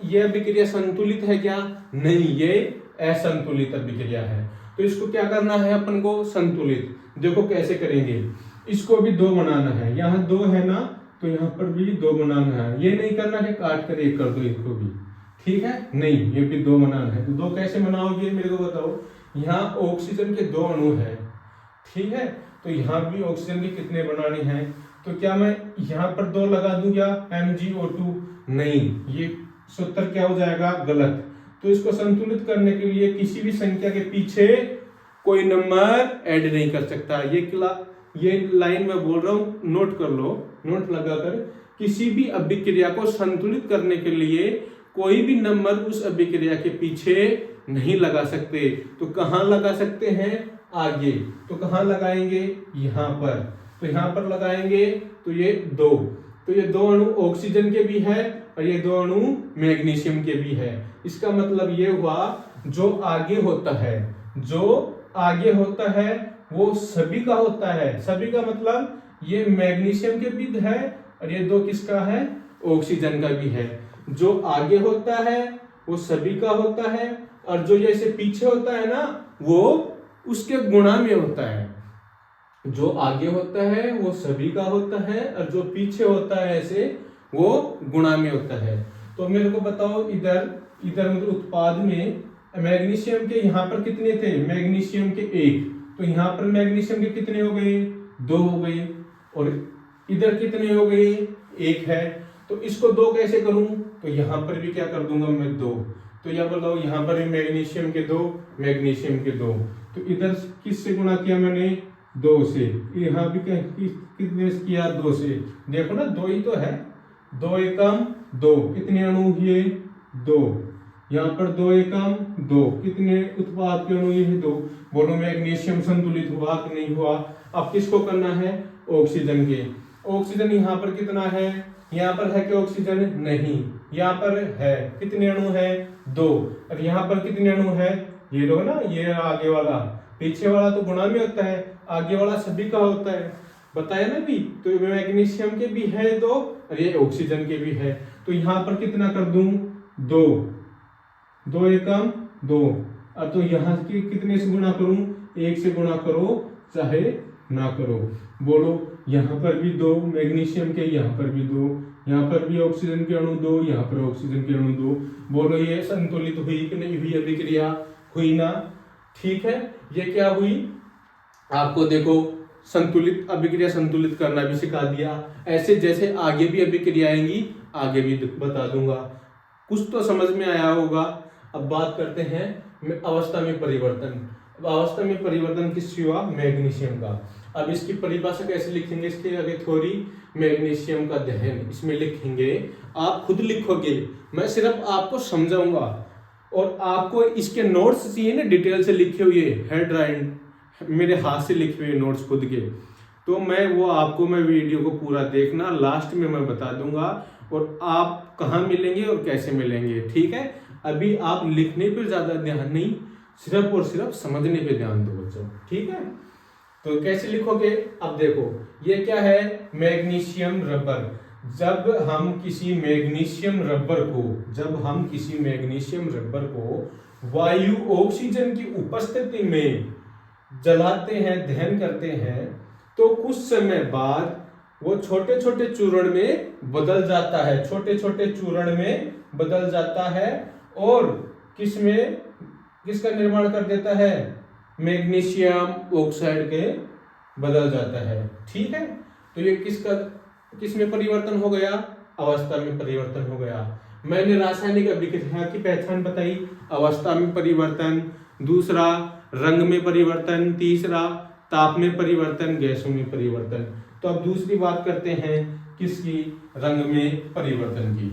यह अभिक्रिया संतुलित है क्या? नहीं, ये असंतुलित अभिक्रिया है। तो इसको क्या करना है अपन को? संतुलित। देखो कैसे करेंगे, इसको भी दो बनाना है। यहाँ दो है ना, तो यहाँ पर भी दो बनाना है। ये नहीं करना कि काट कर एक कर दो इसको भी, ठीक है? नहीं, ये भी दो बनाना है। तो दो कैसे बनाओगे मेरे को बताओ। यहाँ ऑक्सीजन के दो अणु है, ठीक है, तो यहाँ भी ऑक्सीजन के कितने बनाने हैं? तो क्या मैं यहाँ पर दो लगा दूं क्या? MgO2? नहीं, ये सूत्र क्या हो जाएगा? गलत। तो इसको संतुलित करने के लिए किसी भी संख्या के पीछे कोई नंबर ऐड नहीं कर सकता। ये लाइन मैं बोल रहा हूँ, नोट कर लो, नोट लगाकर। किसी भी अभिक्रिया को संतुलित करने के लिए कोई भी नंबर उस अभिक्रिया के पीछे नहीं लगा सकते। तो कहाँ लगा सकते हैं? आगे। तो कहाँ लगाएंगे? यहाँ पर। तो यहाँ पर लगाएंगे तो ये दो, तो ये दो अणु ऑक्सीजन के भी है और ये दो अणु मैग्नीशियम के भी है। इसका मतलब ये हुआ, जो आगे होता है, जो आगे होता है वो सभी का होता है। सभी का मतलब ये मैग्नीशियम के भी है और ये दो किसका है? ऑक्सीजन का भी है। जो आगे होता है वो सभी का होता है और जो जैसे पीछे होता है ना, वो उसके गुणा में होता है। जो आगे होता है वो सभी का होता है और जो पीछे होता है ऐसे, वो गुणा में होता है। तो मेरे को बताओ, इधर मतलब उत्पाद में मैग्नीशियम के यहाँ पर कितने थे? मैग्नीशियम के एक, तो यहाँ पर मैग्नीशियम के कितने हो गए? दो हो गए। और इधर कितने हो गए? एक है। तो इसको दो कैसे करूं? तो यहाँ पर भी क्या कर दूंगा मैं? दो। तो यह बताओ, यहाँ पर भी मैग्नीशियम के दो, मैग्नीशियम के दो। तो इधर किससे गुणा किया मैंने? दो से। यहाँ भी कितने से किया? दो से। देखो ना, दो ही तो है। दो एकम दो, कितने अणु हुए? दो। यहाँ पर दो एकम दो, कितने उत्पाद के अणु? ये दो। बोलो मैग्नीशियम संतुलित हुआ कि नहीं हुआ? अब किसको करना है? ऑक्सीजन के। ऑक्सीजन यहाँ पर कितना है? यहाँ पर है कि ऑक्सीजन? नहीं, यहाँ पर है। कितने अणु है? दो। और यहाँ पर कितने अणु है? ये लो ना, ये आगे वाला। पीछे वाला तो गुणा में होता है, आगे वाला सभी का होता है, बताया ना भी। तो मैग्नीशियम के भी है दो और ये ऑक्सीजन के भी है। तो यहाँ पर कितना कर दूं? दो। दो एकम दो। अब तो यहाँ की कितने से गुणा करूं? एक से गुणा करो चाहे ना करो। बोलो, यहाँ पर भी दो मैग्नीशियम के, यहाँ पर भी दो, यहाँ पर भी ऑक्सीजन के अणु दो, यहाँ पर ऑक्सीजन के अणु दो। बोलो ये संतुलित हुई कि नहीं हुई? अभिक्रिया हुई ना? ठीक है, ये क्या हुई? आपको देखो संतुलित अभिक्रिया संतुलित करना भी सिखा दिया। ऐसे जैसे आगे भी अभिक्रिया आएंगी, आगे भी बता दूंगा। कुछ तो समझ में आया होगा। अब बात करते हैं अवस्था में परिवर्तन। अवस्था में परिवर्तन किससे हुआ? मैग्नीशियम का। अब इसकी परिभाषा कैसे लिखेंगे? इसके आगे थोड़ी मैग्नीशियम का दहन इसमें लिखेंगे। आप खुद लिखोगे, मैं सिर्फ आपको समझाऊंगा। और आपको इसके नोट्स चाहिए ना, डिटेल से लिखे हुए, हेड राइट, मेरे हाथ से लिखे हुए नोट्स खुद के। तो मैं वीडियो को पूरा देखना, लास्ट में मैं बता दूंगा। और आप कहाँ मिलेंगे और कैसे मिलेंगे। ठीक है, अभी आप लिखने पर ज्यादा ध्यान नहीं, सिर्फ और सिर्फ समझने पे ध्यान दो बच्चों। ठीक है, तो कैसे लिखोगे, अब देखो ये क्या है, मैग्नीशियम रबर। जब हम किसी मैग्नीशियम रबर को वायु ऑक्सीजन की उपस्थिति में जलाते हैं, दहन करते हैं, तो कुछ समय बाद वो छोटे छोटे चूर्ण में बदल जाता है, और किसका निर्माण कर देता है, मैग्नीशियम ऑक्साइड के बदल जाता है। ठीक है, तो ये किसमें परिवर्तन हो गया, अवस्था में परिवर्तन हो गया। मैंने रासायनिक अभिक्रिया की पहचान बताई, अवस्था में परिवर्तन, दूसरा रंग में परिवर्तन, तीसरा ताप में परिवर्तन, गैसों में परिवर्तन। तो अब दूसरी बात करते हैं किसकी, रंग में परिवर्तन की।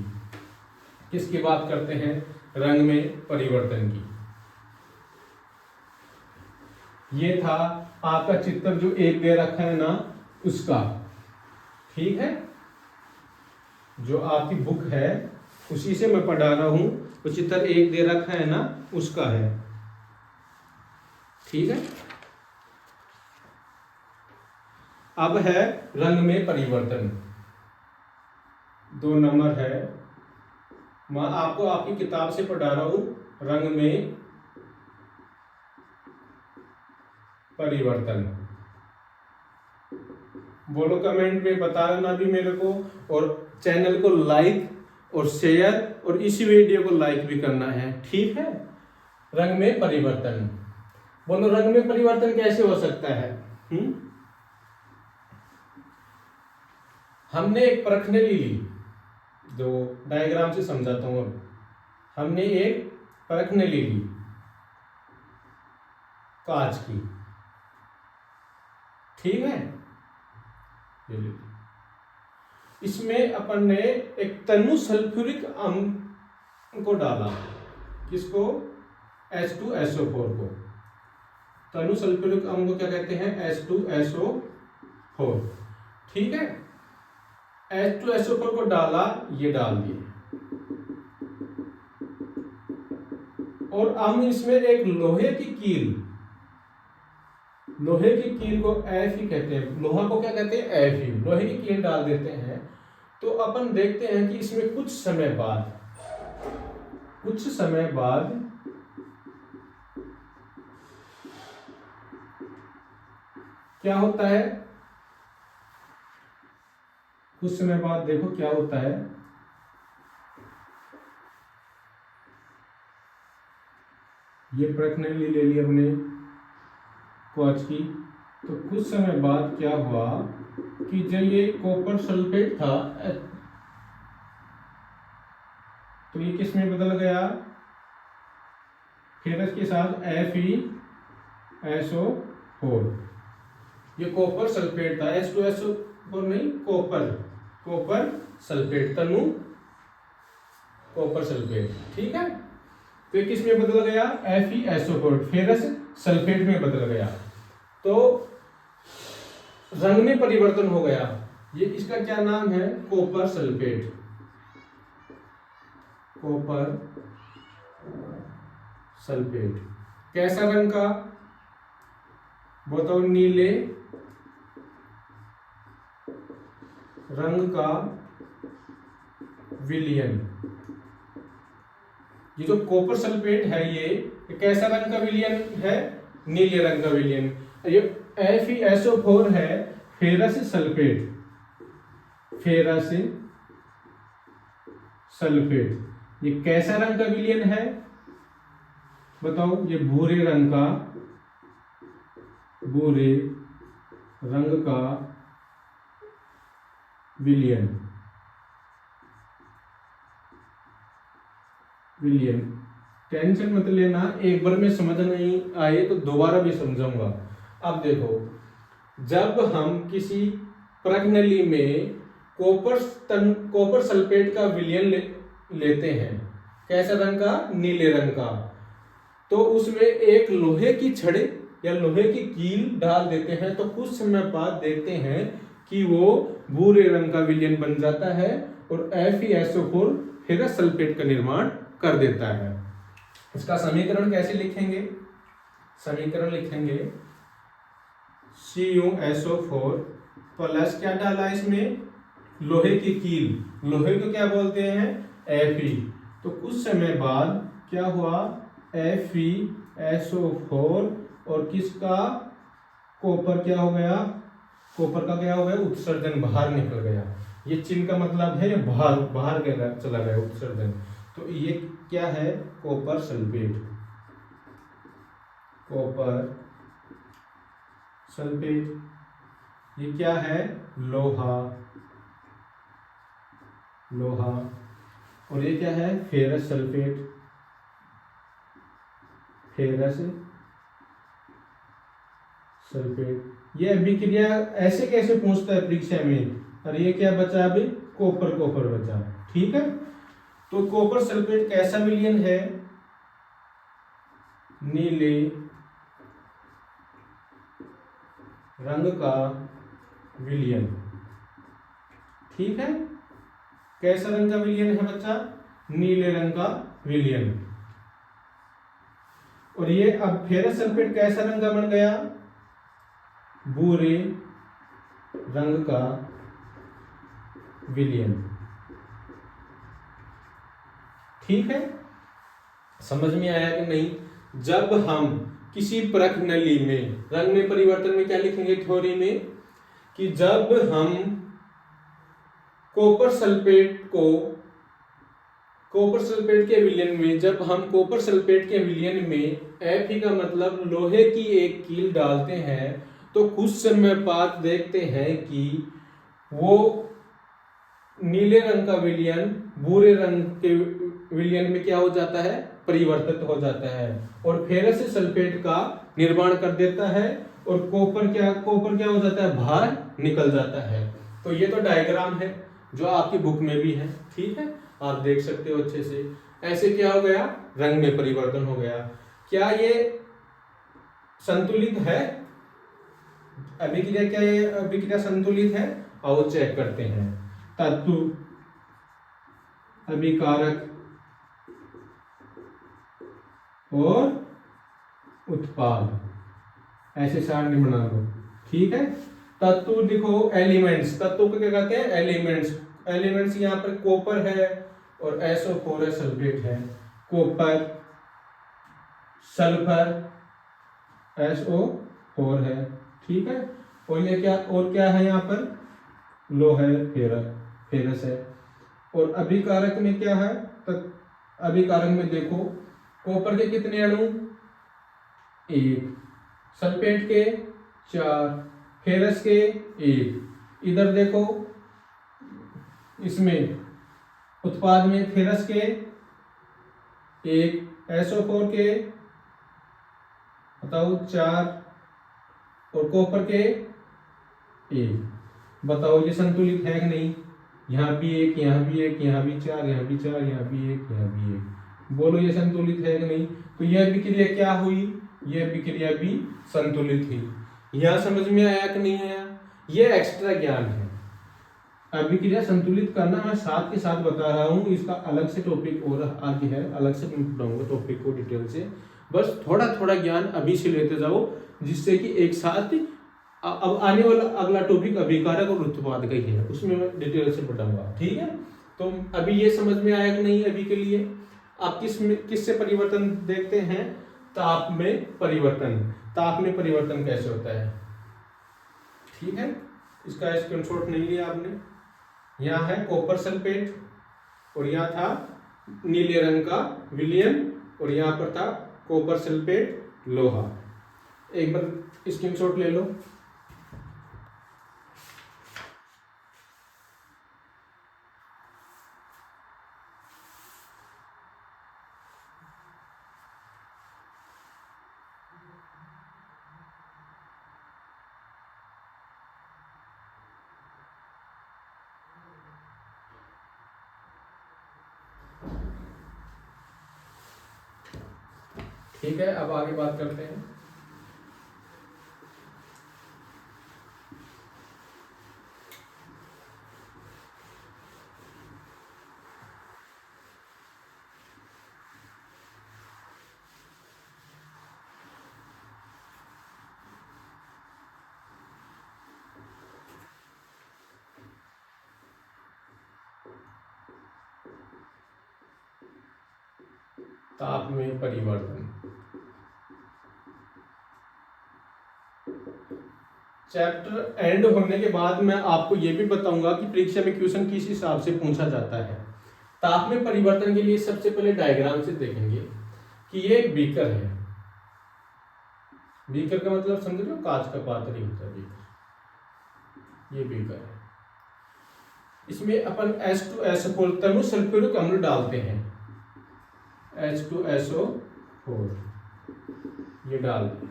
किसकी बात करते हैं, रंग में परिवर्तन की। ये था आपका चित्र जो एक दे रखा है ना, उसका। ठीक है, जो आपकी बुक है उसी से मैं पढ़ा रहा हूं, वो चित्र एक दे रखा है ना, उसका है। ठीक है, अब है रंग में परिवर्तन, 2 नंबर है, मैं आपको आपकी किताब से पढ़ा रहा हूं, रंग में परिवर्तन। बोलो कमेंट में बताना भी मेरे को, और चैनल को लाइक और शेयर और इसी वीडियो को लाइक भी करना है। ठीक है, रंग में परिवर्तन, बोलो रंग में परिवर्तन कैसे हो सकता है। हमने एक परखने ली, जो डायग्राम से समझाता हूं। अब हमने एक परखने ली कांच की। ठीक है, इसमें अपन ने एक तनु सल्फ्यूरिक अम्ल को डाला, किसको, H2SO4 को। तनु सल्फ्यूरिक अम्ल को क्या कहते हैं, H2SO4। ठीक है, H2SO4 को डाला, ये डाल दिए, और हम इसमें एक लोहे की कील को Fe कहते हैं, लोहा को क्या कहते हैं, Fe, लोहे की कील डाल देते हैं। तो अपन देखते हैं कि इसमें कुछ समय बाद क्या होता है, कुछ समय बाद देखो क्या होता है, ये प्रश्न ले लिया हमने कांच की। तो कुछ समय बाद क्या हुआ कि जब ये कॉपर सल्फेट था, तो ये किस में बदल गया, फेरस के साथ FeSO4। ये कॉपर सल्फेट था, H2SO4 नहीं, कॉपर सल्फेट, तनु कॉपर सल्फेट। ठीक है, तो ये किस में बदल गया, FeSO4, फेरस सल्फेट में बदल गया, तो रंग में परिवर्तन हो गया। ये इसका क्या नाम है, कॉपर सल्फेट। कैसा रंग का, बताओ, नीले रंग का विलयन। ये जो कॉपर सल्फेट है, ये कैसा रंग का विलयन है, नीले रंग का विलयन। ये FeSO4 है, फेरस सल्फेट, ये कैसा रंग का विलयन है, बताओ, ये भूरे रंग का विलयन। टेंशन मत लेना, एक बार में समझ नहीं आए तो दोबारा भी समझाऊंगा। अब देखो, जब हम किसी प्रणाली में कॉपर सल्फेट का विलयन लेते हैं, कैसा रंग का, नीले रंग का, तो उसमें एक लोहे की छड़ या लोहे की कील डाल देते हैं, तो कुछ समय बाद देखते हैं कि वो भूरे रंग का विलयन बन जाता है और FeSO4 फेरस सल्फेट का निर्माण कर देता है। इसका समीकरण कैसे लिखेंगे? समीकरण लिखेंगे CuSO4 प्लस क्या डाला इसमें? लोहे की कील। लोहे को क्या बोलते हैं? Fe। तो कुछ समय बाद क्या हुआ? FeSO4 और किसका? कॉपर क्या हो गया? कॉपर का क्या हो गया? उत्सर्जन, बाहर निकल गया। ये चिन्ह का मतलब है बाहर बाहर गया, चला गया उत्सर्जन। तो ये क्या है? Copper sulphate. Copper sulphate. ये क्या है? लोहा। लोहा। और ये क्या है? Ferrous sulphate. Ferrous sulphate. ये अभिक्रिया ऐसे कैसे पूछता है परीक्षा में? और ये क्या बचा अभी? कॉपर। कॉपर बचा। ठीक है। तो कॉपर सल्फेट कैसा विलयन है? नीले रंग का विलयन। ठीक है। कैसा रंग का विलयन है बच्चा? नीले रंग का विलयन। और ये अब फेरस सल्फेट कैसा रंग का बन गया? भूरे रंग का विलयन। ठीक है। समझ में आया कि नहीं? जब हम किसी परख नली में रंग में परिवर्तन में क्या लिखेंगे थ्योरी में? कि जब हम कॉपर सल्फेट के विलयन में, जब हम कॉपर सल्फेट के विलयन में Fe का मतलब लोहे की एक कील डालते हैं, तो कुछ समय बाद देखते हैं कि वो नीले रंग का विलयन भूरे रंग के विलयन में क्या हो जाता है? परिवर्तित हो जाता है और फेरस सल्फेट का निर्माण कर देता है। और कॉपर क्या हो जाता है? बाहर निकल जाता है। तो ये तो डायग्राम है जो आपकी बुक में भी है। ठीक है, आप देख सकते हो अच्छे से। ऐसे क्या हो गया? रंग में परिवर्तन हो गया। क्या ये संतुलित है? अभिक्रिया क्या ये अभिक्रिया संतुलित है? आओ चेक करते हैं। तत्व, अभिकारक और उत्पाद, ऐसे सारणी बना लो। ठीक है। तत्व देखो, एलिमेंट्स। तत्व को क्या कहते हैं? एलिमेंट्स। एलिमेंट्स यहाँ पर कॉपर है और SO4 है, सल्फेट है। कॉपर, सल्फर, SO4 है। ठीक है। और ये क्या, और क्या है यहाँ पर? लोहा है, फेरस है। और अभिकारक में क्या है? अभिकारक में देखो, कॉपर के कितने अणु? 1, सल्फेट के 4, फेरस के 1। इधर देखो, इसमें उत्पाद में फेरस के 1, SO4 के बताओ 4 और कॉपर के 1। बताओ ये संतुलित है कि नहीं? यहाँ भी 1, यहाँ भी 1, यहाँ भी 4, यहाँ भी 4, यहाँ भी 1, यहाँ भी 1। बोलो ये संतुलित है कि नहीं? तो यह विक्रिया क्या हुई? यह विक्रिया भी संतुलित हुई। यह समझ में आया कि नहीं आया? यह एक्स्ट्रा ज्ञान है। अभिक्रिया संतुलित करना मैं साथ के साथ बता रहा हूँ। इसका अलग से टॉपिक और आगे है, अलग से मैं पढ़ाऊंगा टॉपिक को डिटेल से। बस थोड़ा थोड़ा ज्ञान अभी से लेते जाओ, जिससे कि एक साथ अब आने वाला अगला टॉपिक अभिकारक और उत्पाद का ही है, उसमें मैं डिटेल से बताऊंगा। ठीक है। तो अभी ये समझ में आया कि नहीं? अभी के लिए आप किससे परिवर्तन देखते हैं? ताप में परिवर्तन। ताप में परिवर्तन कैसे होता है? ठीक है। इसका स्क्रीनशॉट नहीं लिया आपने? यहाँ है कॉपर सल्फेट और यहाँ था नीले रंग का विलयन और यहाँ पर था कॉपर सल्फेट लोहा। एक बार स्क्रीनशॉट ले लो। ठीक है, अब आगे बात करते हैं। ताप में परिवर्तन। चैप्टर एंड होने के बाद मैं आपको यह भी बताऊंगा कि परीक्षा में क्वेश्चन किस हिसाब से पूछा जाता है। ताप में परिवर्तन के लिए सबसे पहले डायग्राम से देखेंगे कि ये एक बीकर है। बीकर का मतलब समझ लो, कांच का पात्र ही होता है बीकर। ये बीकर है, इसमें अपन H2SO4 तनु सल्फ्यूरिक अम्ल डालते हैं। H2SO4 ये डाल दिया,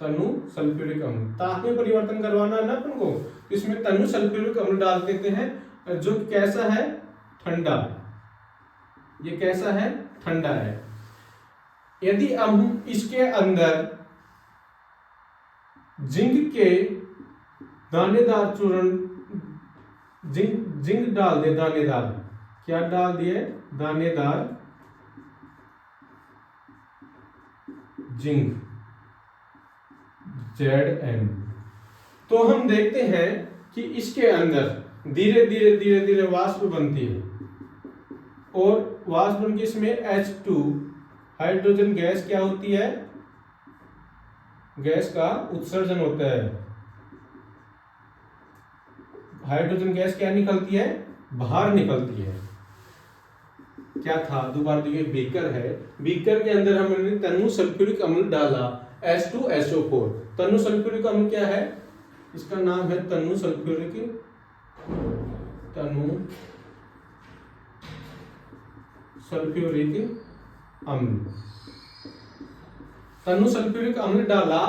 तनु सल्फ्यूरिक अम्ल। ताप में परिवर्तन करवाना है ना अपन को, इसमें तनु सल्फ्यूरिक अम्ल डाल देते हैं, जो कैसा है, ठंडा। ये कैसा है, ठंडा है। यदि हम इसके अंदर जिंक के दानेदार चूर्ण, जिंक डाल दे, दानेदार, क्या डाल दिए, दानेदार जिंक, Zn, तो हम देखते हैं कि इसके अंदर धीरे धीरे धीरे धीरे वाष्प बनती है, और वाष्प बन के इसमें H2 हाइड्रोजन गैस क्या होती है, गैस का उत्सर्जन होता है। हाइड्रोजन गैस क्या निकलती है, बाहर निकलती है। क्या था, दोबारा देखिए, बीकर है, बीकर के अंदर हमने तनु सल्फ्यूरिक अम्ल डाला, H2SO4। तनु सल्फ्यूरिक अम्ल क्या है, इसका नाम है तनु सल्फ्यूरिक अम्ल। तनु सल्फ्यूरिक अम्ल डाला,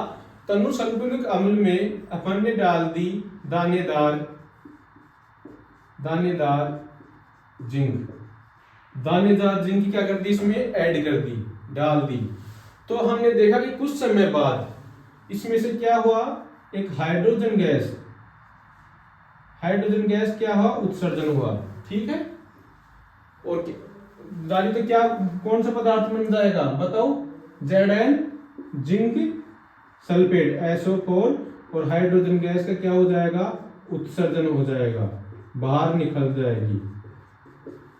तनु सल्फ्यूरिक अम्ल में अपन ने डाल दी दानेदार जिंक। दानेदार जिंक क्या कर दी, इसमें ऐड कर दी, डाल दी। तो हमने देखा कि कुछ समय बाद इसमें से क्या हुआ, एक हाइड्रोजन गैस क्या हुआ, उत्सर्जन हुआ। ठीक है, और डाली तो क्या, कौन सा पदार्थ बन जाएगा, बताओ, Zn जिंक सल्फेट SO4, और हाइड्रोजन गैस का क्या हो जाएगा, उत्सर्जन हो जाएगा, बाहर निकल जाएगी।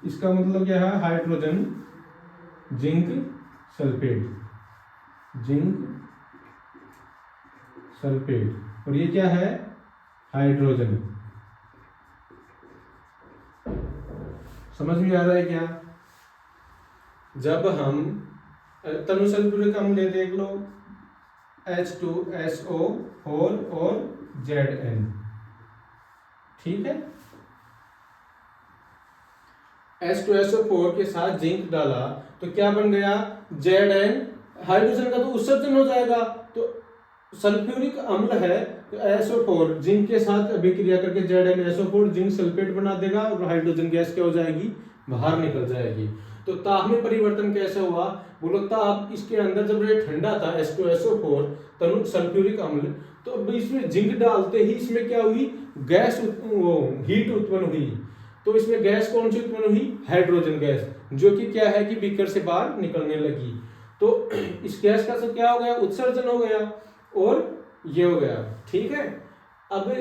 इसका मतलब क्या है, हाइड्रोजन जिंक सल्फेट, और ये क्या है, हाइड्रोजन। समझ में आ रहा है क्या? जब हम तनु सल्फ्यूरिक अम्ल देख लो, H2SO4 और Zn, ठीक है। H2SO4 के साथ जिंक डाला तो क्या बन गया, Zn, हाइड्रोजन का तो उत्सर्जन हो जाएगा, तो सल्फ्यूरिक अम्ल है तो SO4 जिंक के साथ अभिक्रिया करके ZnSO4 जिंक सल्फेट बना देगा, और हाइड्रोजन गैस क्या हो जाएगी, बाहर निकल जाएगी। तो ताप में परिवर्तन कैसे हुआ, बोलो, ताप इसके अंदर जब ये ठंडा था H2SO4 तनु सल्फ्यूरिक अम्ल, तो अब इसमें जिंक डालते ही इसमें क्या हुई, गैस हीट उत्पन्न हुई। तो इसमें गैस कौन सी उत्पन्न हुई, हाइड्रोजन गैस, जो कि क्या है कि बीकर से बाहर निकलने लगी। तो इस गैस का सब क्या हो गया, उत्सर्जन हो गया, और ये हो गया। ठीक है, अब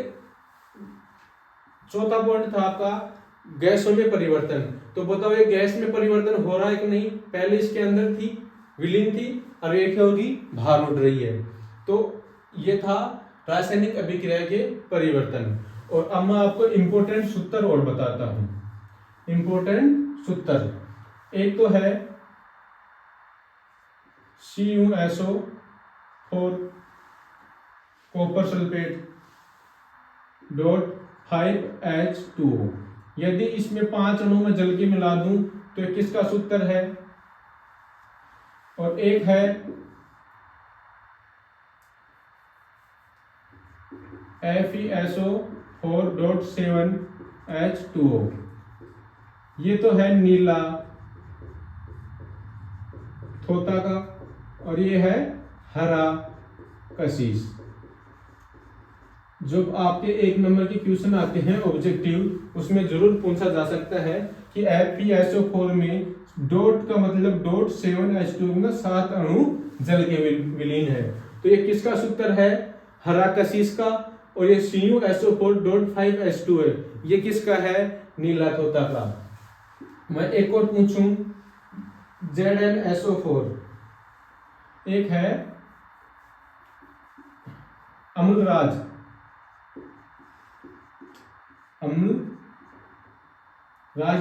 चौथा पॉइंट था आपका गैसों में परिवर्तन। तो बताओ ये गैस में परिवर्तन हो रहा है कि नहीं, पहले इसके अंदर थी, विलीन थी, और ये क्या होगी, बाहर उड़ रही है। तो ये था रासायनिक अभिक्रिया के परिवर्तन। और अब मैं आपको इंपॉर्टेंट सूत्र और बताता हूं। इंपॉर्टेंट सूत्र एक तो है CuSO4 कॉपर सल्फेट .5H2O। यदि इसमें 5 अणु में जल के मिला दूं तो ये किसका सूत्र है, और एक है FeSO4.7H2O। ये तो है नीला थोता का, और ये है हरा कशिश। जब आपके 1 नंबर के क्वेश्चन आते हैं ऑब्जेक्टिव, उसमें जरूर पूछा जा सकता है कि FeSO4 में डॉट का मतलब .7H2O में 7 अणु जल के विलीन है। तो ये किसका सूत्र है, हरा कशिश का, और ये CuSO4.5H2 है, ये किसका है, नीला तोता का। मैं एक और पूछूं, ZnSO4, एक है अम्लराज, अम्लराज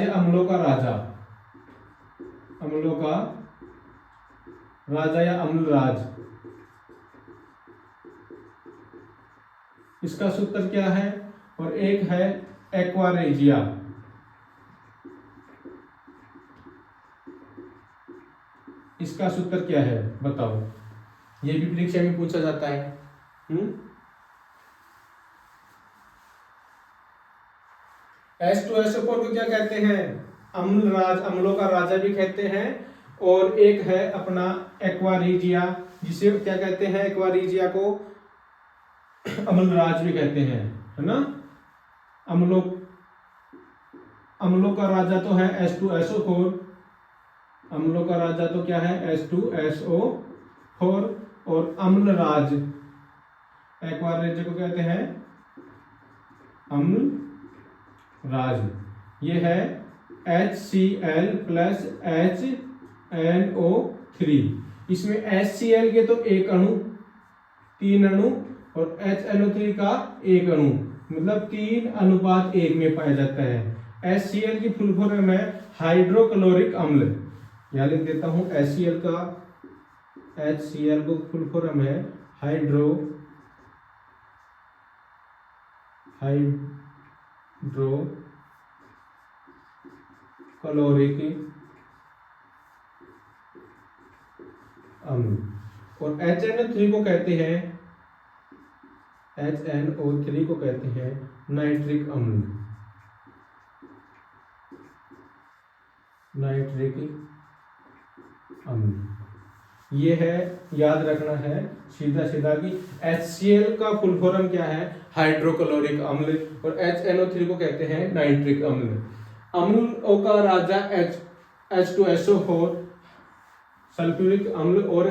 या अम्लों का राजा, अम्लों का राजा या अम्लराज, इसका सूत्र क्या है? और एक है एक्वा रेजिया, इसका सूत्र क्या है बताओ? ये भी परीक्षा में पूछा जाता है। H2SO4 को क्या कहते हैं? अम्लराज, अम्लों का राजा भी कहते हैं। और एक है अपना एक्वा रेजिया, जिसे क्या कहते हैं? एक्वा रेजिया को अम्लराज भी कहते हैं, है ना। अम्लों का राजा तो है H2SO4, अम्लों का राजा तो क्या है? H2SO4। और अम्लराज, एक्वा रेजिया को कहते हैं अम्लराज। ये है HCl प्लस HNO3। इसमें HCl के तो एक अणु, 3 अणु, और HNO3 का एक अणु, मतलब 3:1 में पाया जाता है। HCl की फुल फॉर्म है हाइड्रोक्लोरिक अम्ल। यहाँ लिख देता हूं HCl का, HCl को फुल फॉर्म है हाइड्रोक्लोरिक अम्ल। और HNO3 को कहते हैं, HNO3 को कहते हैं नाइट्रिक अम्ल, नाइट्रिक अम्ल। ये है, याद रखना है सीधा सीधा कि HCl का फुल फॉर्म क्या है? हाइड्रोक्लोरिक अम्ल। और HNO3 को कहते हैं नाइट्रिक अम्ल। अम्लों का राजा H2SO4 सल्फ्यूरिक अम्ल, और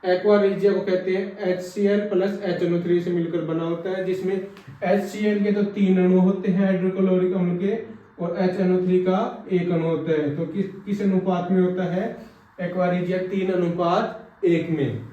एक्वा रेजिया को कहते हैं HCl प्लस HNO3 से मिलकर बना होता है, जिसमें HCl के तो 3 अणु होते हैं हाइड्रोक्लोरिक अम्ल के, और HNO3 का एक अणु होता है। तो किस अनुपात में होता है? एक्वा रेजिया 3:1 में।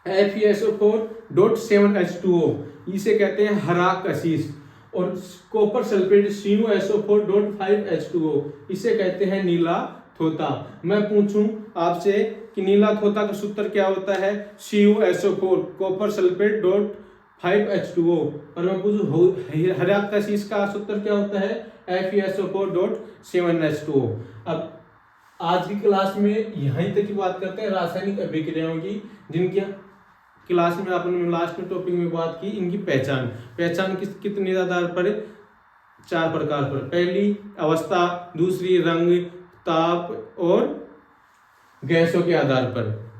FeSO4.7H2O, इसे कहते हैं हरा कशिश। और कॉपर सल्फेट CuSO4.5H2O, इसे कहते हैं नीला थोता। मैं पूछूं आपसे कि नीला थोता का सूत्र क्या होता है? CuSO4 copper sulphate .5H2O। और मैं पूछूं हरा कशिश का सूत्र क्या होता है? FeSO4.7H2O। अब आज की क्लास में यहीं तक की बात करते हैं रासायनिक अभिक्रियाओं की, जिनकी क्लास में आपने लास्ट में टॉपिक में बात की। इनकी पहचान कितने आधार पर? 4 प्रकार पर। पहली अवस्था, दूसरी रंग, ताप और गैसों के आधार पर।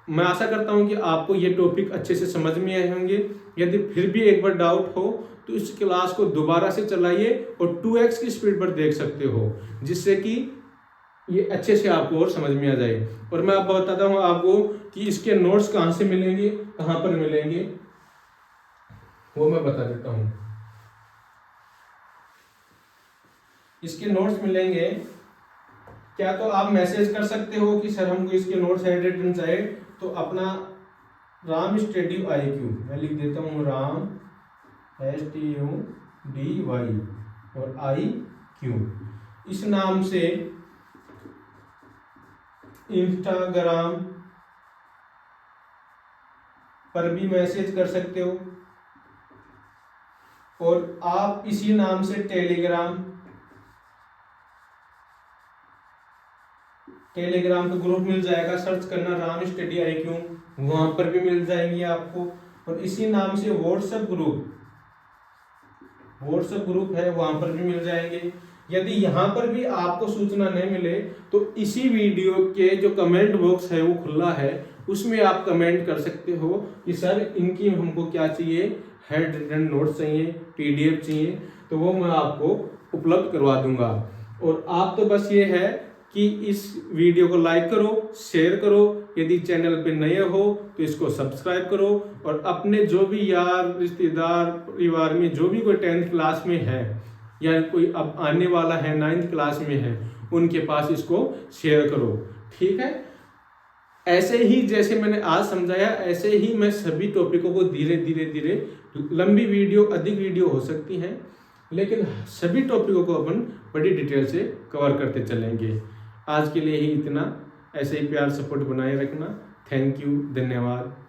मैं आशा करता हूं कि आपको ये टॉपिक अच्छे से समझ में आए होंगे। यदि फिर भी एक बार डाउट हो तो इस क्लास को दोबारा से चलाइए और 2x की स्पीड पर देख सकते हो, जिससे कि ये अच्छे से आपको और समझ में आ जाए। और मैं अब बताता हूँ आपको कि इसके नोट्स कहाँ से मिलेंगे, कहाँ पर मिलेंगे, वो मैं बता देता हूँ। इसके नोट्स मिलेंगे क्या, तो आप मैसेज कर सकते हो कि सर हमको इसके नोट्स हैंडरिटन चाहिए, तो अपना राम स्टडी IQ, मैं लिख देता हूँ राम STUDY और IQ, इस नाम से इंस्टाग्राम पर भी मैसेज कर सकते हो। और आप इसी नाम से टेलीग्राम का ग्रुप मिल जाएगा, सर्च करना राम स्टडी IQ, वहां पर भी मिल जाएंगे आपको। और इसी नाम से व्हाट्सएप ग्रुप है, वहां पर भी मिल जाएंगे। यदि यहाँ पर भी आपको सूचना नहीं मिले तो इसी वीडियो के जो कमेंट बॉक्स है वो खुला है, उसमें आप कमेंट कर सकते हो कि सर इनकी हमको क्या चाहिए, हैंड रिटन नोट्स चाहिए, PDF चाहिए, तो वो मैं आपको उपलब्ध करवा दूंगा। और आप तो बस ये है कि इस वीडियो को लाइक करो, शेयर करो, यदि चैनल पे नए हो तो इसको सब्सक्राइब करो, और अपने जो भी यार रिश्तेदार परिवार में जो भी कोई 10th क्लास में है या कोई अब आने वाला है 9th क्लास में है, उनके पास इसको शेयर करो। ठीक है। ऐसे ही जैसे मैंने आज समझाया, ऐसे ही मैं सभी टॉपिकों को धीरे धीरे धीरे, लंबी वीडियो, अधिक वीडियो हो सकती हैं, लेकिन सभी टॉपिकों को अपन बड़ी डिटेल से कवर करते चलेंगे। आज के लिए ही इतना। ऐसे ही प्यार सपोर्ट बनाए रखना। थैंक यू, धन्यवाद।